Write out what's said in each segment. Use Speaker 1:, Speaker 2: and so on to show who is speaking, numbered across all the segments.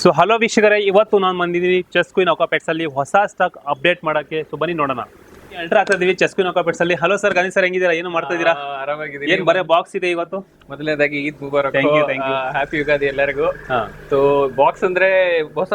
Speaker 1: So hello ವೀಕ್ಷಕರೇ, ಇವತ್ತು ನಾನು ಬಂದಿದ್ದೀನಿ ಚೆಸ್ ಕ್ವೀನ್ ಅಕ್ವಾಪೆಟ್ಸ್ ಅಲ್ಲಿ ಹೊಸ ಸ್ಟಾಕ್ ಅಪ್ಡೇಟ್ ಮಾಡಕ್ಕೆ. ಸೊ ಬನ್ನಿ ನೋಡೋಣ. ಎಂಟರ್ ಆಗ್ತಾ ಇದೀವಿ ಚೆಸ್ ಕ್ವೀನ್ ಅಕ್ವಾಪೆಟ್ಸ್ ಅಲ್ಲಿ. ಹಲೋ ಸರ್, ಗಣೇಶ್ ಸರ್, ಹೆಂಗಿದ್ದೀರಾ? ಏನು ಮಾಡ್ತಾ ಇದ್ದೀರಾ?
Speaker 2: ಆರಾಮಾಗಿದ್ದೀನಿ.
Speaker 1: ಏನ್ ಬರೇ ಬಾಕ್ಸ್ ಇದೆ ಇವತ್ತು?
Speaker 2: ಮೊದಲನೇದಾಗಿ Eid Mubarak,
Speaker 1: Thank you.
Speaker 2: Happy Ugadi ಎಲ್ಲರಿಗೂ. ಸೊ ಬಾಕ್ಸ್ ಅಂದ್ರೆ ಹೊಸ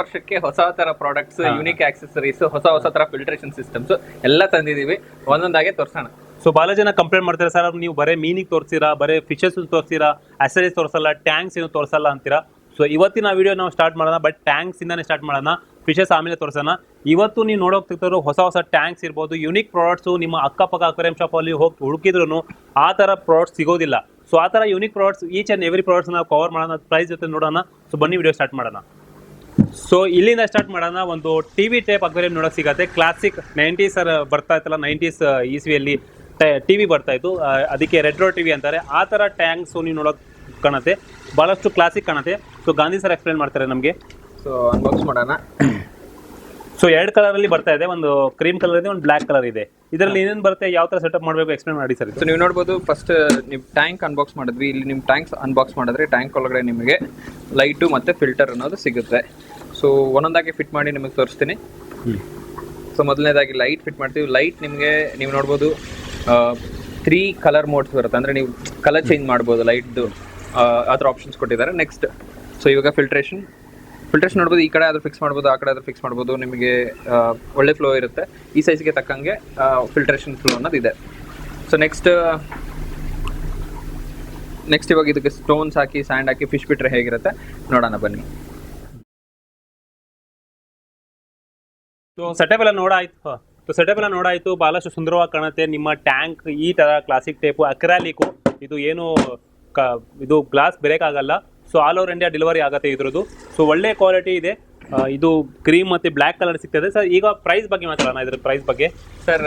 Speaker 2: ವರ್ಷಕ್ಕೆ ಹೊಸ ತರ ಪ್ರಾಡಕ್ಟ್ಸ್, ಯುನಿಕ್ ಆಕ್ಸೆಸರೀಸ್, ಹೊಸ ತರ ಫಿಲ್ಟ್ರೇಷನ್ ಸಿಸ್ಟಮ್ಸ್ ಎಲ್ಲ ತಂದಿದೀವಿ. ಒಂದೊಂದಾಗೆ ತೋರ್ಸೋಣ.
Speaker 1: ಸೊ ಬಹಳ ಜನ ಕಂಪ್ಲೇಂಟ್ ಮಾಡ್ತಾರೆ, ಸರ್ ನೀವು ಬರೇ ಮೀನಿಗೆ ತೋರಿಸ್ತೀರಾ, ಬರೇ ಫಿಶಸ್ ತೋರಿಸ್ತೀರಾ, ಅಸರೀಸ್ ತೋರಿಸಲ್ಲ, ಟ್ಯಾಂಕ್ಸ್ ಏನು ತೋರಿಸಲ್ಲ ಅಂತೀರಾ. ಸೊ ಇವತ್ತಿನ ವಿಡಿಯೋ ನಾವು ಸ್ಟಾರ್ಟ್ ಮಾಡೋಣ, ಬಟ್ ಟ್ಯಾಂಕ್ಸ್ ಇಂದಾನೆ ಸ್ಟಾರ್ಟ್ ಮಾಡೋಣ. ಫಿಶಸ್ ಆಮೇಲೆ ತೋರಿಸೋಣ. ಇವತ್ತು ನೀವು ನೋಡೋಗ್ತಿರ್ತಾರೋ ಹೊಸ ಟ್ಯಾಂಕ್ಸ್ ಇರ್ಬೋದು, ಯುನಿಕ್ ಪ್ರಾಡಕ್ಟ್ಸು. ನಿಮ್ಮ ಅಕ್ಕಪಕ್ಕ ಅಕ್ವೇರಿಯಂ ಶಾಪಲ್ಲಿ ಹೋಗಿ ಹುಡುಕಿದ್ರು ಆ ಥರ ಪ್ರಾಡಕ್ಟ್ಸ್ ಸಿಗೋದಿಲ್ಲ. ಸೊ ಆ ಥರ unique products, each and every products ನಾವು ಕವರ್ ಮಾಡೋಣ, ಪ್ರೈಸ್ ಜೊತೆ ನೋಡೋಣ. ಸೊ ಬನ್ನಿ ವಿಡಿಯೋ ಸ್ಟಾರ್ಟ್ ಮಾಡೋಣ. ಸೊ ಇಲ್ಲಿಂದ ಸ್ಟಾರ್ಟ್ ಮಾಡೋಣ. ಒಂದು ಟಿವಿ ಟೈಪ್ ಅಕ್ವೇರಿಯಂ ನೋಡೋಕೆ ಸಿಗುತ್ತೆ. ಕ್ಲಾಸಿಕ್ 90s ಬರ್ತಾ ಇತ್ತಲ್ಲ, 90s ಇಸ್ವಿಯಲ್ಲಿ ಟಿವಿ ಬರ್ತಾ ಇತ್ತು, ಅದಕ್ಕೆ ರೆಟ್ರೋ ಟಿವಿ ಅಂತಾರೆ. ಆ ಥರ ಟ್ಯಾಂಕ್ಸ್ ನೀವು ನೋಡೋಕೆ ಕಾಣುತ್ತೆ, ಭಾಳಷ್ಟು ಕ್ಲಾಸಿಕ್ ಕಾಣುತ್ತೆ. ಸೊ ಗಾಂಧಿ ಸರ್ ಎಕ್ಸ್ಪ್ಲೇನ್ ಮಾಡ್ತಾರೆ ನಮಗೆ.
Speaker 2: ಸೊ ಅನ್ಬಾಕ್ಸ್ ಮಾಡೋಣ.
Speaker 1: ಸೊ ಎರಡು ಕಲರಲ್ಲಿ ಬರ್ತಾ ಇದೆ, ಒಂದು ಕ್ರೀಮ್ ಕಲರ್ ಇದೆ, ಒಂದು ಬ್ಲ್ಯಾಕ್ ಕಲರ್ ಇದೆ. ಇದರಲ್ಲಿ ಏನೇನು ಬರುತ್ತೆ, ಯಾವ ಥರ ಸೆಟಪ್ ಮಾಡಬೇಕು ಎಕ್ಸ್ಪ್ಲೇನ್ ಮಾಡಿ ಸರ್.
Speaker 2: ಸೊ ನೀವು ನೋಡ್ಬೋದು, ಫಸ್ಟ್ ನೀವು ಟ್ಯಾಂಕ್ ಅನ್ಬಾಕ್ಸ್ ಮಾಡಿದ್ವಿ. ಇಲ್ಲಿ ನಿಮ್ಮ ಟ್ಯಾಂಕ್ಸ್ ಅನ್ಬಾಕ್ಸ್ ಮಾಡಿದ್ರೆ ಟ್ಯಾಂಕ್ ಒಳಗಡೆ ನಿಮಗೆ ಲೈಟು ಮತ್ತು ಫಿಲ್ಟರ್ ಅನ್ನೋದು ಸಿಗುತ್ತೆ. ಸೊ ಒಂದೊಂದಾಗಿ ಫಿಟ್ ಮಾಡಿ ನಿಮಗೆ ತೋರಿಸ್ತೀನಿ. ಸೊ ಮೊದಲನೇದಾಗಿ ಲೈಟ್ ಫಿಟ್ ಮಾಡ್ತೀವಿ. ಲೈಟ್ ನಿಮಗೆ ನೀವು ನೋಡ್ಬೋದು 3 ಕಲರ್ ಮೋಡ್ಸ್ ಬರುತ್ತೆ, ಅಂದರೆ ನೀವು ಕಲರ್ ಚೇಂಜ್ ಮಾಡ್ಬೋದು ಲೈಟ್ದು. ಆ ಥರ ಆಪ್ಷನ್ಸ್ ಕೊಟ್ಟಿದ್ದಾರೆ. ನೆಕ್ಸ್ಟ್ ಸೊ ಇವಾಗ ಫಿಲ್ಟ್ರೇಷನ್ ನೋಡ್ಬೋದು. ಈ ಕಡೆ ಆದರೂ ಫಿಕ್ಸ್ ಮಾಡ್ಬೋದು, ಆ ಕಡೆ ಆದರೂ ಫಿಕ್ಸ್ ಮಾಡ್ಬೋದು. ನಿಮಗೆ ಒಳ್ಳೆ ಫ್ಲೋ ಇರುತ್ತೆ. ಈ ಸೈಜ್ಗೆ ತಕ್ಕಂಗೆ ಫಿಲ್ಟ್ರೇಷನ್ ಫ್ಲೋ ಅನ್ನೋದು ಇದೆ. ಸೊ ನೆಕ್ಸ್ಟ್ ಇವಾಗ ಇದಕ್ಕೆ ಸ್ಟೋನ್ಸ್ ಹಾಕಿ, ಸ್ಯಾಂಡ್ ಹಾಕಿ ಫಿಶ್ ಬಿಟ್ರೆ ಹೇಗಿರುತ್ತೆ ನೋಡೋಣ ಬನ್ನಿ.
Speaker 1: ಸೊ ಸೆಟಪ್ ಎಲ್ಲ ನೋಡಾಯ್ತು. ಭಾಳಷ್ಟು ಸುಂದರವಾಗಿ ಕಾಣುತ್ತೆ ನಿಮ್ಮ ಟ್ಯಾಂಕ್. ಈ ಥರ ಕ್ಲಾಸಿಕ್ ಟೈಪು ಅಕ್ರಾಲಿಕ್ಕು, ಇದು ಏನು ಇದು ಗ್ಲಾಸ್ ಬ್ರೇಕ್ ಆಗಲ್ಲ. So all over India delivery ಆಗುತ್ತೆ ಇದ್ರದ್ದು. ಸೊ ಒಳ್ಳೆ ಕ್ವಾಲಿಟಿ ಇದೆ. ಇದು ಕ್ರೀಮ್ ಮತ್ತು ಬ್ಲ್ಯಾಕ್ ಕಲರ್ ಸಿಗ್ತದೆ. ಸರ್ ಈಗ ಪ್ರೈಸ್ ಬಗ್ಗೆ ಮಾತಾಡೋಣ. ಇದ್ರ ಪ್ರೈಸ್ ಬಗ್ಗೆ
Speaker 2: ಸರ್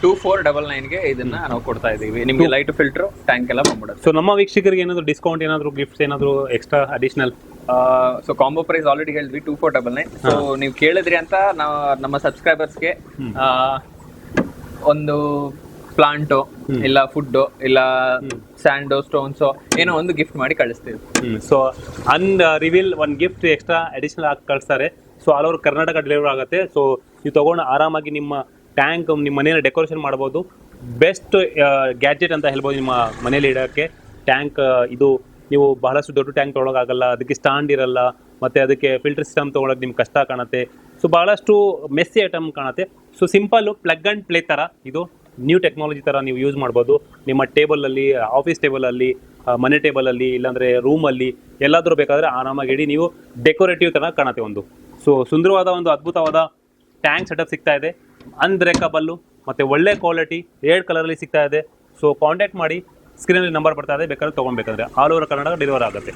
Speaker 2: 2499ಗೆ ಇದನ್ನ ನಾವು ಕೊಡ್ತಾ ಇದ್ದೀವಿ. ನಿಮಗೆ ಲೈಟ್ ಫಿಲ್ಟರ್ ಟ್ಯಾಂಕ್ ಎಲ್ಲ ಬಂದ್ಬಿಡುತ್ತೆ.
Speaker 1: ಸೊ ನಮ್ಮ ವೀಕ್ಷಕರಿಗೆ ಏನಾದರೂ ಡಿಸ್ಕೌಂಟ್, ಏನಾದರೂ ಗಿಫ್ಟ್ಸ್, ಏನಾದರೂ extra additional?
Speaker 2: So combo price already ಹೇಳಿದ್ವಿ 2499. ಸೊ ನೀವು ಕೇಳಿದ್ರಿ ಅಂತ ನಾವು ನಮ್ಮ ಸಬ್ಸ್ಕ್ರೈಬರ್ಸ್ಗೆ ಒಂದು ಪ್ಲಾಂಟು ಇಲ್ಲ ಫುಡ್ ಇಲ್ಲ ಸ್ಯಾಂಡು ಸ್ಟೋನ್ಸು ಏನೋ ಒಂದು ಗಿಫ್ಟ್ ಮಾಡಿ ಕಳಿಸ್ತೀವಿ.
Speaker 1: ಸೊ ರಿವೀಲ್ ಒಂದು ಗಿಫ್ಟ್ ಎಕ್ಸ್ಟ್ರಾ ಅಡಿಷನಲ್ ಆಗಿ ಕಳಿಸ್ತಾರೆ. So all over Karnataka delivery ಆಗುತ್ತೆ. ಸೊ ನೀವು ತೊಗೊಂಡು ಆರಾಮಾಗಿ ನಿಮ್ಮ ಟ್ಯಾಂಕ್, ನಿಮ್ಮ ಮನೆಯಲ್ಲಿ ಡೆಕೋರೇಷನ್ ಮಾಡ್ಬೋದು. ಬೆಸ್ಟ್ ಗ್ಯಾಜೆಟ್ ಅಂತ ಹೇಳ್ಬೋದು ನಿಮ್ಮ ಮನೇಲಿ ಇಡೋಕ್ಕೆ. ಟ್ಯಾಂಕ್ ಇದು ನೀವು ಬಹಳಷ್ಟು ದೊಡ್ಡ ಟ್ಯಾಂಕ್ ತೊಗೊಳೋಕ್ಕಾಗಲ್ಲ, ಅದಕ್ಕೆ ಸ್ಟ್ಯಾಂಡ್ ಇರಲ್ಲ, ಮತ್ತು ಅದಕ್ಕೆ ಫಿಲ್ಟರ್ ಸಿಸ್ಟಮ್ ತೊಗೊಳಕ್ಕೆ ನಿಮ್ಗೆ ಕಷ್ಟ ಕಾಣುತ್ತೆ. ಸೊ ಭಾಳಷ್ಟು ಮೆಸ್ಸಿ ಐಟಮ್ ಕಾಣುತ್ತೆ. So simple plug and play ಥರ, ಇದು ನ್ಯೂ ಟೆಕ್ನಾಲಜಿ ಥರ ನೀವು ಯೂಸ್ ಮಾಡ್ಬೋದು. ನಿಮ್ಮ ಟೇಬಲಲ್ಲಿ, ಆಫೀಸ್ ಟೇಬಲಲ್ಲಿ, ಮನೆ ಟೇಬಲಲ್ಲಿ, ಇಲ್ಲಾಂದರೆ ರೂಮಲ್ಲಿ ಎಲ್ಲಾದರೂ ಬೇಕಾದರೆ ಆರಾಮಾಗಿ ಇಡಿ. ನೀವು ಡೆಕೋರೇಟಿವ್ ಥರ ಕಾಣುತ್ತೆ ಒಂದು. ಸೊ ಸುಂದರವಾದ ಒಂದು ಅದ್ಭುತವಾದ ಟ್ಯಾಂಕ್ ಸೆಟಪ್ ಸಿಗ್ತಾ ಇದೆ, ಅನ್ಬ್ರೇಕಬಲ್ಲು ಮತ್ತು ಒಳ್ಳೆ ಕ್ವಾಲಿಟಿ 2 ಕಲರಲ್ಲಿ ಸಿಗ್ತಾ ಇದೆ. ಸೊ ಕಾಂಟ್ಯಾಕ್ಟ್ ಮಾಡಿ, ಸ್ಕ್ರೀನಲ್ಲಿ ನಂಬರ್ ಬರ್ತಾ ಇದೆ, ಬೇಕಾದ್ರೆ ತೊಗೊಳ್ಬೇಕಂದ್ರೆ ಆಲ್ ಓವರ್ ಕರ್ನಾಟಕ ಡೆಲಿವರ್ ಆಗುತ್ತೆ.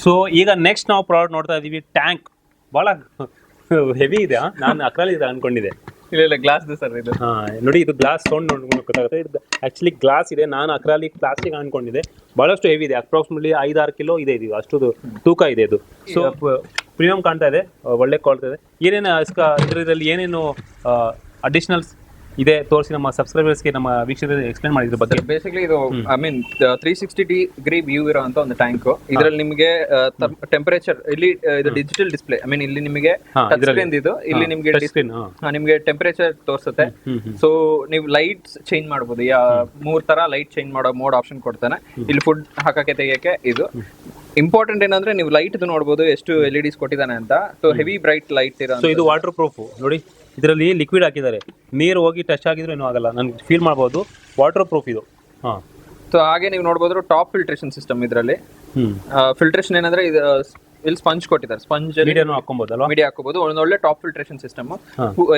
Speaker 1: ಸೊ ಈಗ ನೆಕ್ಸ್ಟ್ ನಾವು ಪ್ರಾಡಕ್ಟ್ ನೋಡ್ತಾ ಇದ್ದೀವಿ. ಟ್ಯಾಂಕ್ ಭಾಳ ಹೆವಿ ಇದೆ. ನಾನು ಅಕ್ರಲ್ಲಿ ಇದೆ ಅಂದ್ಕೊಂಡಿದ್ದೆ.
Speaker 2: ಇಲ್ಲ ಗ್ಲಾಸ್ ಸರ್ ಇದು.
Speaker 1: ನೋಡಿ, ಇದು ಗ್ಲಾಸ್ ಸೌಂಡ್ ನೋಡ್ಕೊಂಡು ಗೊತ್ತಾಗುತ್ತೆ. ಇದು ಆ್ಯಕ್ಚುಲಿ ಗ್ಲಾಸ್ ಇದೆ. ನಾನು ಅಕ್ರಾಲಿಕ್ ಪ್ಲಾಸ್ಟಿಕ್ ಅಂದ್ಕೊಂಡಿದ್ದೆ. ಭಾಳಷ್ಟು ಹೆವಿ ಇದೆ. ಅಪ್ರಾಕ್ಸಿಮೇಟ್ಲಿ 5-6 ಕಿಲೋ ಇದೆ. ಇದು ಅಷ್ಟು ತೂಕ ಇದೆ ಇದು. ಸೊ ಪ್ರೀಮಿಯಂ ಕಾಣ್ತಾ ಇದೆ, ಒಳ್ಳೆ ಕಾಣ್ತಾ ಇದೆ. ಏನೇನು ಇದರಲ್ಲಿ ಏನೇನು ಅಡಿಷನಲ್ಸ್ ಇದೆ ತೋರಿಸಿ ನಮ್ಮ ಸಬ್ಸ್ಕ್ರೈಬರ್ಸ್ಗೆ, ನಮ್ಮ ವೀಕ್ಷಕರಿಗೆ ಎಕ್ಸ್ಪ್ಲೇನ್ ಮಾಡಿದ್ರ ಬಗ್ಗೆ.
Speaker 2: ಬೇಸಿಕಲಿ ಇದು 360 ಡಿಗ್ರಿ ವ್ಯೂ ಇರುವಂತ ಒಂದು ಟ್ಯಾಂಕ್. ಇದರಲ್ಲಿ ನಿಮಗೆ ಟೆಂಪರೇಚರ್, ಇಲ್ಲಿ ಇದು ಡಿಜಿಟಲ್ ಡಿಸ್ಪ್ಲೇ. ಇಲ್ಲಿ ನಿಮಗೆ ಇದು ಇಲ್ಲಿ ನಿಮಗೆ ಟೆಂಪರೇಚರ್ ತೋರಿಸುತ್ತೆ. ಸೊ ನೀವು ಲೈಟ್ಸ್ ಚೇಂಜ್ ಮಾಡಬಹುದು. 3 ತರ ಲೈಟ್ ಚೇಂಜ್ ಮಾಡೋ ಮೋಡ್ ಆಪ್ಷನ್ ಕೊಡ್ತಾನೆ. ಇಲ್ಲಿ ಫುಡ್ ಹಾಕಕ್ಕೆ ತೆಗಿಯಕ್ಕೆ. ಇದು ಇಂಪಾರ್ಟೆಂಟ್ ಏನಂದ್ರೆ ನೀವು ಲೈಟ್ ನೋಡಬಹುದು ಎಷ್ಟು LEDs ಕೊಟ್ಟಿದ್ದಾನೆ ಅಂತ. ಸೊ ಹೆವಿ ಬ್ರೈಟ್ ಲೈಟ್ ಇರೋ.
Speaker 1: ಸೊ ಇದು ವಾಟರ್ ಪ್ರೂಫ್ ನೋಡಿ. ಇದರಲ್ಲಿ ಲಿಕ್ವಿಡ್ ಹಾಕಿದ್ದಾರೆ, ನೀರು ಹೋಗಿ ಟಚ್ ಆಗಿದ್ರು ಏನೂ ಆಗಲ್ಲ, ನನಗೆ ಫೀಲ್ ಮಾಡ್ಬೋದು. ವಾಟರ್ ಪ್ರೂಫ್ ಇದು.
Speaker 2: ಸೊ ಹಾಗೆ ನೀವು ನೋಡ್ಬೋದು ಟಾಪ್ ಫಿಲ್ಟ್ರೇಷನ್ ಸಿಸ್ಟಮ್. ಇದರಲ್ಲಿ ಫಿಲ್ಟ್ರೇಷನ್ ಏನಂದ್ರೆ ಇದು ಇಲ್ಲಿ ಸ್ಪಂಜ್ ಕೊಟ್ಟಿದ್ದಾರೆ. ಸ್ಪಂಜ್ ಮೀಡಿಯಾ ಹಾಕೋಬಹುದು. ಒಂದು ಒಳ್ಳೆ ಟಾಪ್ ಫಿಲ್ಟ್ರೇಷನ್ ಸಿಸ್ಟಮ್.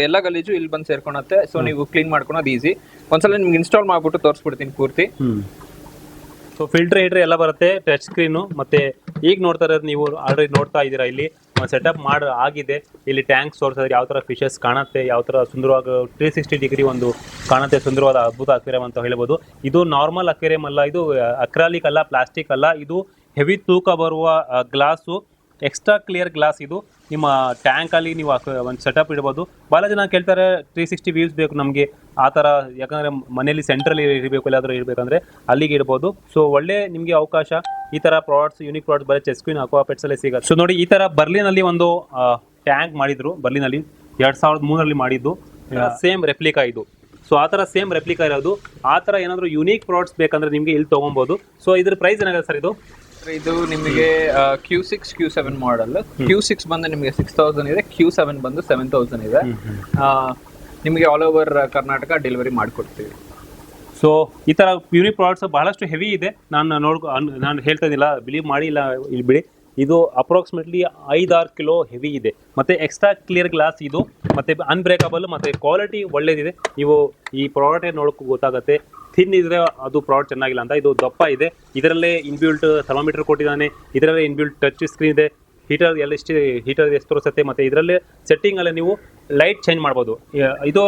Speaker 2: ಎಲ್ಲ ಗಲೀಜು ಇಲ್ಲಿ ಬಂದು ಸೇರ್ಕೊಳತ್ತೆ. ಸೊ ನೀವು ಕ್ಲೀನ್ ಮಾಡ್ಕೊಳೋದು ಈಸಿ. ಒಂದ್ಸಲ ನಿಮ್ಗೆ ಇನ್ಸ್ಟಾಲ್ ಮಾಡ್ಬಿಟ್ಟು ತೋರಿಸ್ಬಿಡ್ತೀನಿ ಪೂರ್ತಿ.
Speaker 1: ಸೊ ಫಿಲ್ಟರ್ ಎಲ್ಲ ಬರುತ್ತೆ, ಟಚ್ ಸ್ಕ್ರೀನು. ಮತ್ತೆ ಈಗ ನೋಡ್ತಾ ಇರೋದು, ನೀವು ಆಲ್ರೆಡಿ ನೋಡ್ತಾ ಇದ್ದೀರಾ, ಇಲ್ಲಿ ಸೆಟಪ್ ಆಗಿದೆ. ಇಲ್ಲಿ ಟ್ಯಾಂಕ್ ತೋರಿಸಿದ್ರೆ ಯಾವ ಥರ ಫಿಶಸ್ ಕಾಣುತ್ತೆ, ಯಾವ ಥರ ಸುಂದರವಾಗಿ 360 ಡಿಗ್ರಿ ಒಂದು ಕಾಣುತ್ತೆ. ಸುಂದರವಾದ ಅದ್ಭುತ ಅಕ್ವೇರಿಯಂ ಅಂತ ಹೇಳ್ಬೋದು. ಇದು ನಾರ್ಮಲ್ ಅಕ್ವೇರಿಯಂ ಅಲ್ಲ, ಇದು ಅಕ್ರಾಲಿಕ್ ಅಲ್ಲ, ಪ್ಲಾಸ್ಟಿಕ್ ಅಲ್ಲ. ಇದು ಹೆವಿ ತೂಕ ಬರುವ ಗ್ಲಾಸು, ಎಕ್ಸ್ಟ್ರಾ ಕ್ಲಿಯರ್ ಗ್ಲಾಸ್. ಇದು ನಿಮ್ಮ ಟ್ಯಾಂಕಲ್ಲಿ ನೀವು ಒಂದು ಸೆಟಪ್ ಇಡ್ಬೋದು. ಭಾಳ ಜನ ಕೇಳ್ತಾರೆ 360 ವ್ಯೂಸ್ ಬೇಕು ನಮಗೆ, ಆ ಥರ, ಯಾಕಂದರೆ ಮನೇಲಿ ಸೆಂಟ್ರಲ್ಲಿ ಇರಬೇಕು, ಎಲ್ಲಾದರೂ ಇರಬೇಕಂದ್ರೆ ಅಲ್ಲಿಗೆ ಇಡ್ಬೋದು. ಸೊ ಒಳ್ಳೆ ನಿಮಗೆ ಅವಕಾಶ. ಈ ಥರ ಪ್ರಾಡಕ್ಟ್ಸ್, ಯೂನಿಕ್ ಪ್ರಾಡಕ್ಟ್ಸ್ ಬರೀ ಚೆಸ್ ಕ್ವೀನ್ ಅಕ್ವಾ ಪೆಟ್ಸಲ್ಲೇ ಸಿಗುತ್ತೆ. ಸೊ ನೋಡಿ, ಈ ಥರ ಬರ್ಲಿನಲ್ಲಿ ಒಂದು ಟ್ಯಾಂಕ್ ಮಾಡಿದ್ರು, ಬರ್ಲಿನಲ್ಲಿ 2003 ಮಾಡಿದ್ದು, ಸೇಮ್ ರೆಪ್ಲಿಕಾ ಇದು. ಸೊ ಆ ಥರ ಸೇಮ್ ರೆಪ್ಲಿಕಾ ಇರೋದು. ಆ ಥರ ಏನಾದರೂ ಯೂನಿಕ್ ಪ್ರಾಡಕ್ಟ್ಸ್ ಬೇಕಂದ್ರೆ ನಿಮಗೆ ಇಲ್ಲಿ ತೊಗೊಬೋದು. ಸೊ ಇದ್ರ ಪ್ರೈಸ್ ಏನಾಗುತ್ತೆ ಸರ್ ಇದು?
Speaker 2: ಇದು ನಿಮಗೆ Q6 Q7 ಮಾಡಲ್. Q6 ಬಂದು ನಿಮಗೆ 6000 ಇದೆ, Q7 ಬಂದು 7000 ಇದೆ. ನಿಮಗೆ ಆಲ್ ಓವರ್ ಕರ್ನಾಟಕ ಡೆಲಿವರಿ ಮಾಡಿಕೊಡ್ತೀವಿ.
Speaker 1: ಸೊ ಈ ಥರ ಯೂನಿಕ್ ಪ್ರಾಡಕ್ಟ್ಸ್ ಬಹಳಷ್ಟು ಹೆವಿ ಇದೆ. ನಾನು ಹೇಳ್ತಾ ಇದ್ದಿಲ್ಲ, ಬಿಲೀವ್ ಮಾಡಿ ಇಲ್ಲ ಇಲ್ಲಿ ಬಿಡಿ, ಇದು ಅಪ್ರಾಕ್ಸಿಮೇಟ್ಲಿ 5-6 ಕಿಲೋ ಹೆವಿ ಇದೆ. ಮತ್ತು ಎಕ್ಸ್ಟ್ರಾ ಕ್ಲಿಯರ್ ಗ್ಲಾಸ್ ಇದು, ಮತ್ತು ಅನ್ಬ್ರೇಕಬಲ್, ಮತ್ತು ಕ್ವಾಲಿಟಿ ಒಳ್ಳೇದಿದೆ. ನೀವು ಈ ಪ್ರಾಡಕ್ಟ್ ನೋಡೋಕೆ ಗೊತ್ತಾಗುತ್ತೆ. ಥಿನ್ ಇದ್ರೆ ಅದು ಪ್ರಾಡಕ್ಟ್ ಚೆನ್ನಾಗಿಲ್ಲ ಅಂತ. ಇದು ದಪ್ಪ ಇದೆ, ಇದರಲ್ಲೇ ಇನ್ಬಿಲ್ಟ್ ಥರ್ಮೋಮೀಟರ್ ಕೊಟ್ಟಿದ್ದಾನೆ, ಇದರಲ್ಲೇ ಇನ್ಬಿಲ್ಟ್ ಟಚ್ ಸ್ಕ್ರೀನ್ ಇದೆ, ಹೀಟರ್ ಹೀಟರ್ ಎಷ್ಟು ತೋರಿಸುತ್ತೆ, ಮತ್ತು ಇದರಲ್ಲೇ ಸೆಟ್ಟಿಂಗಲ್ಲೇ ನೀವು ಲೈಟ್ ಚೇಂಜ್ ಮಾಡ್ಬೋದು. ಇದು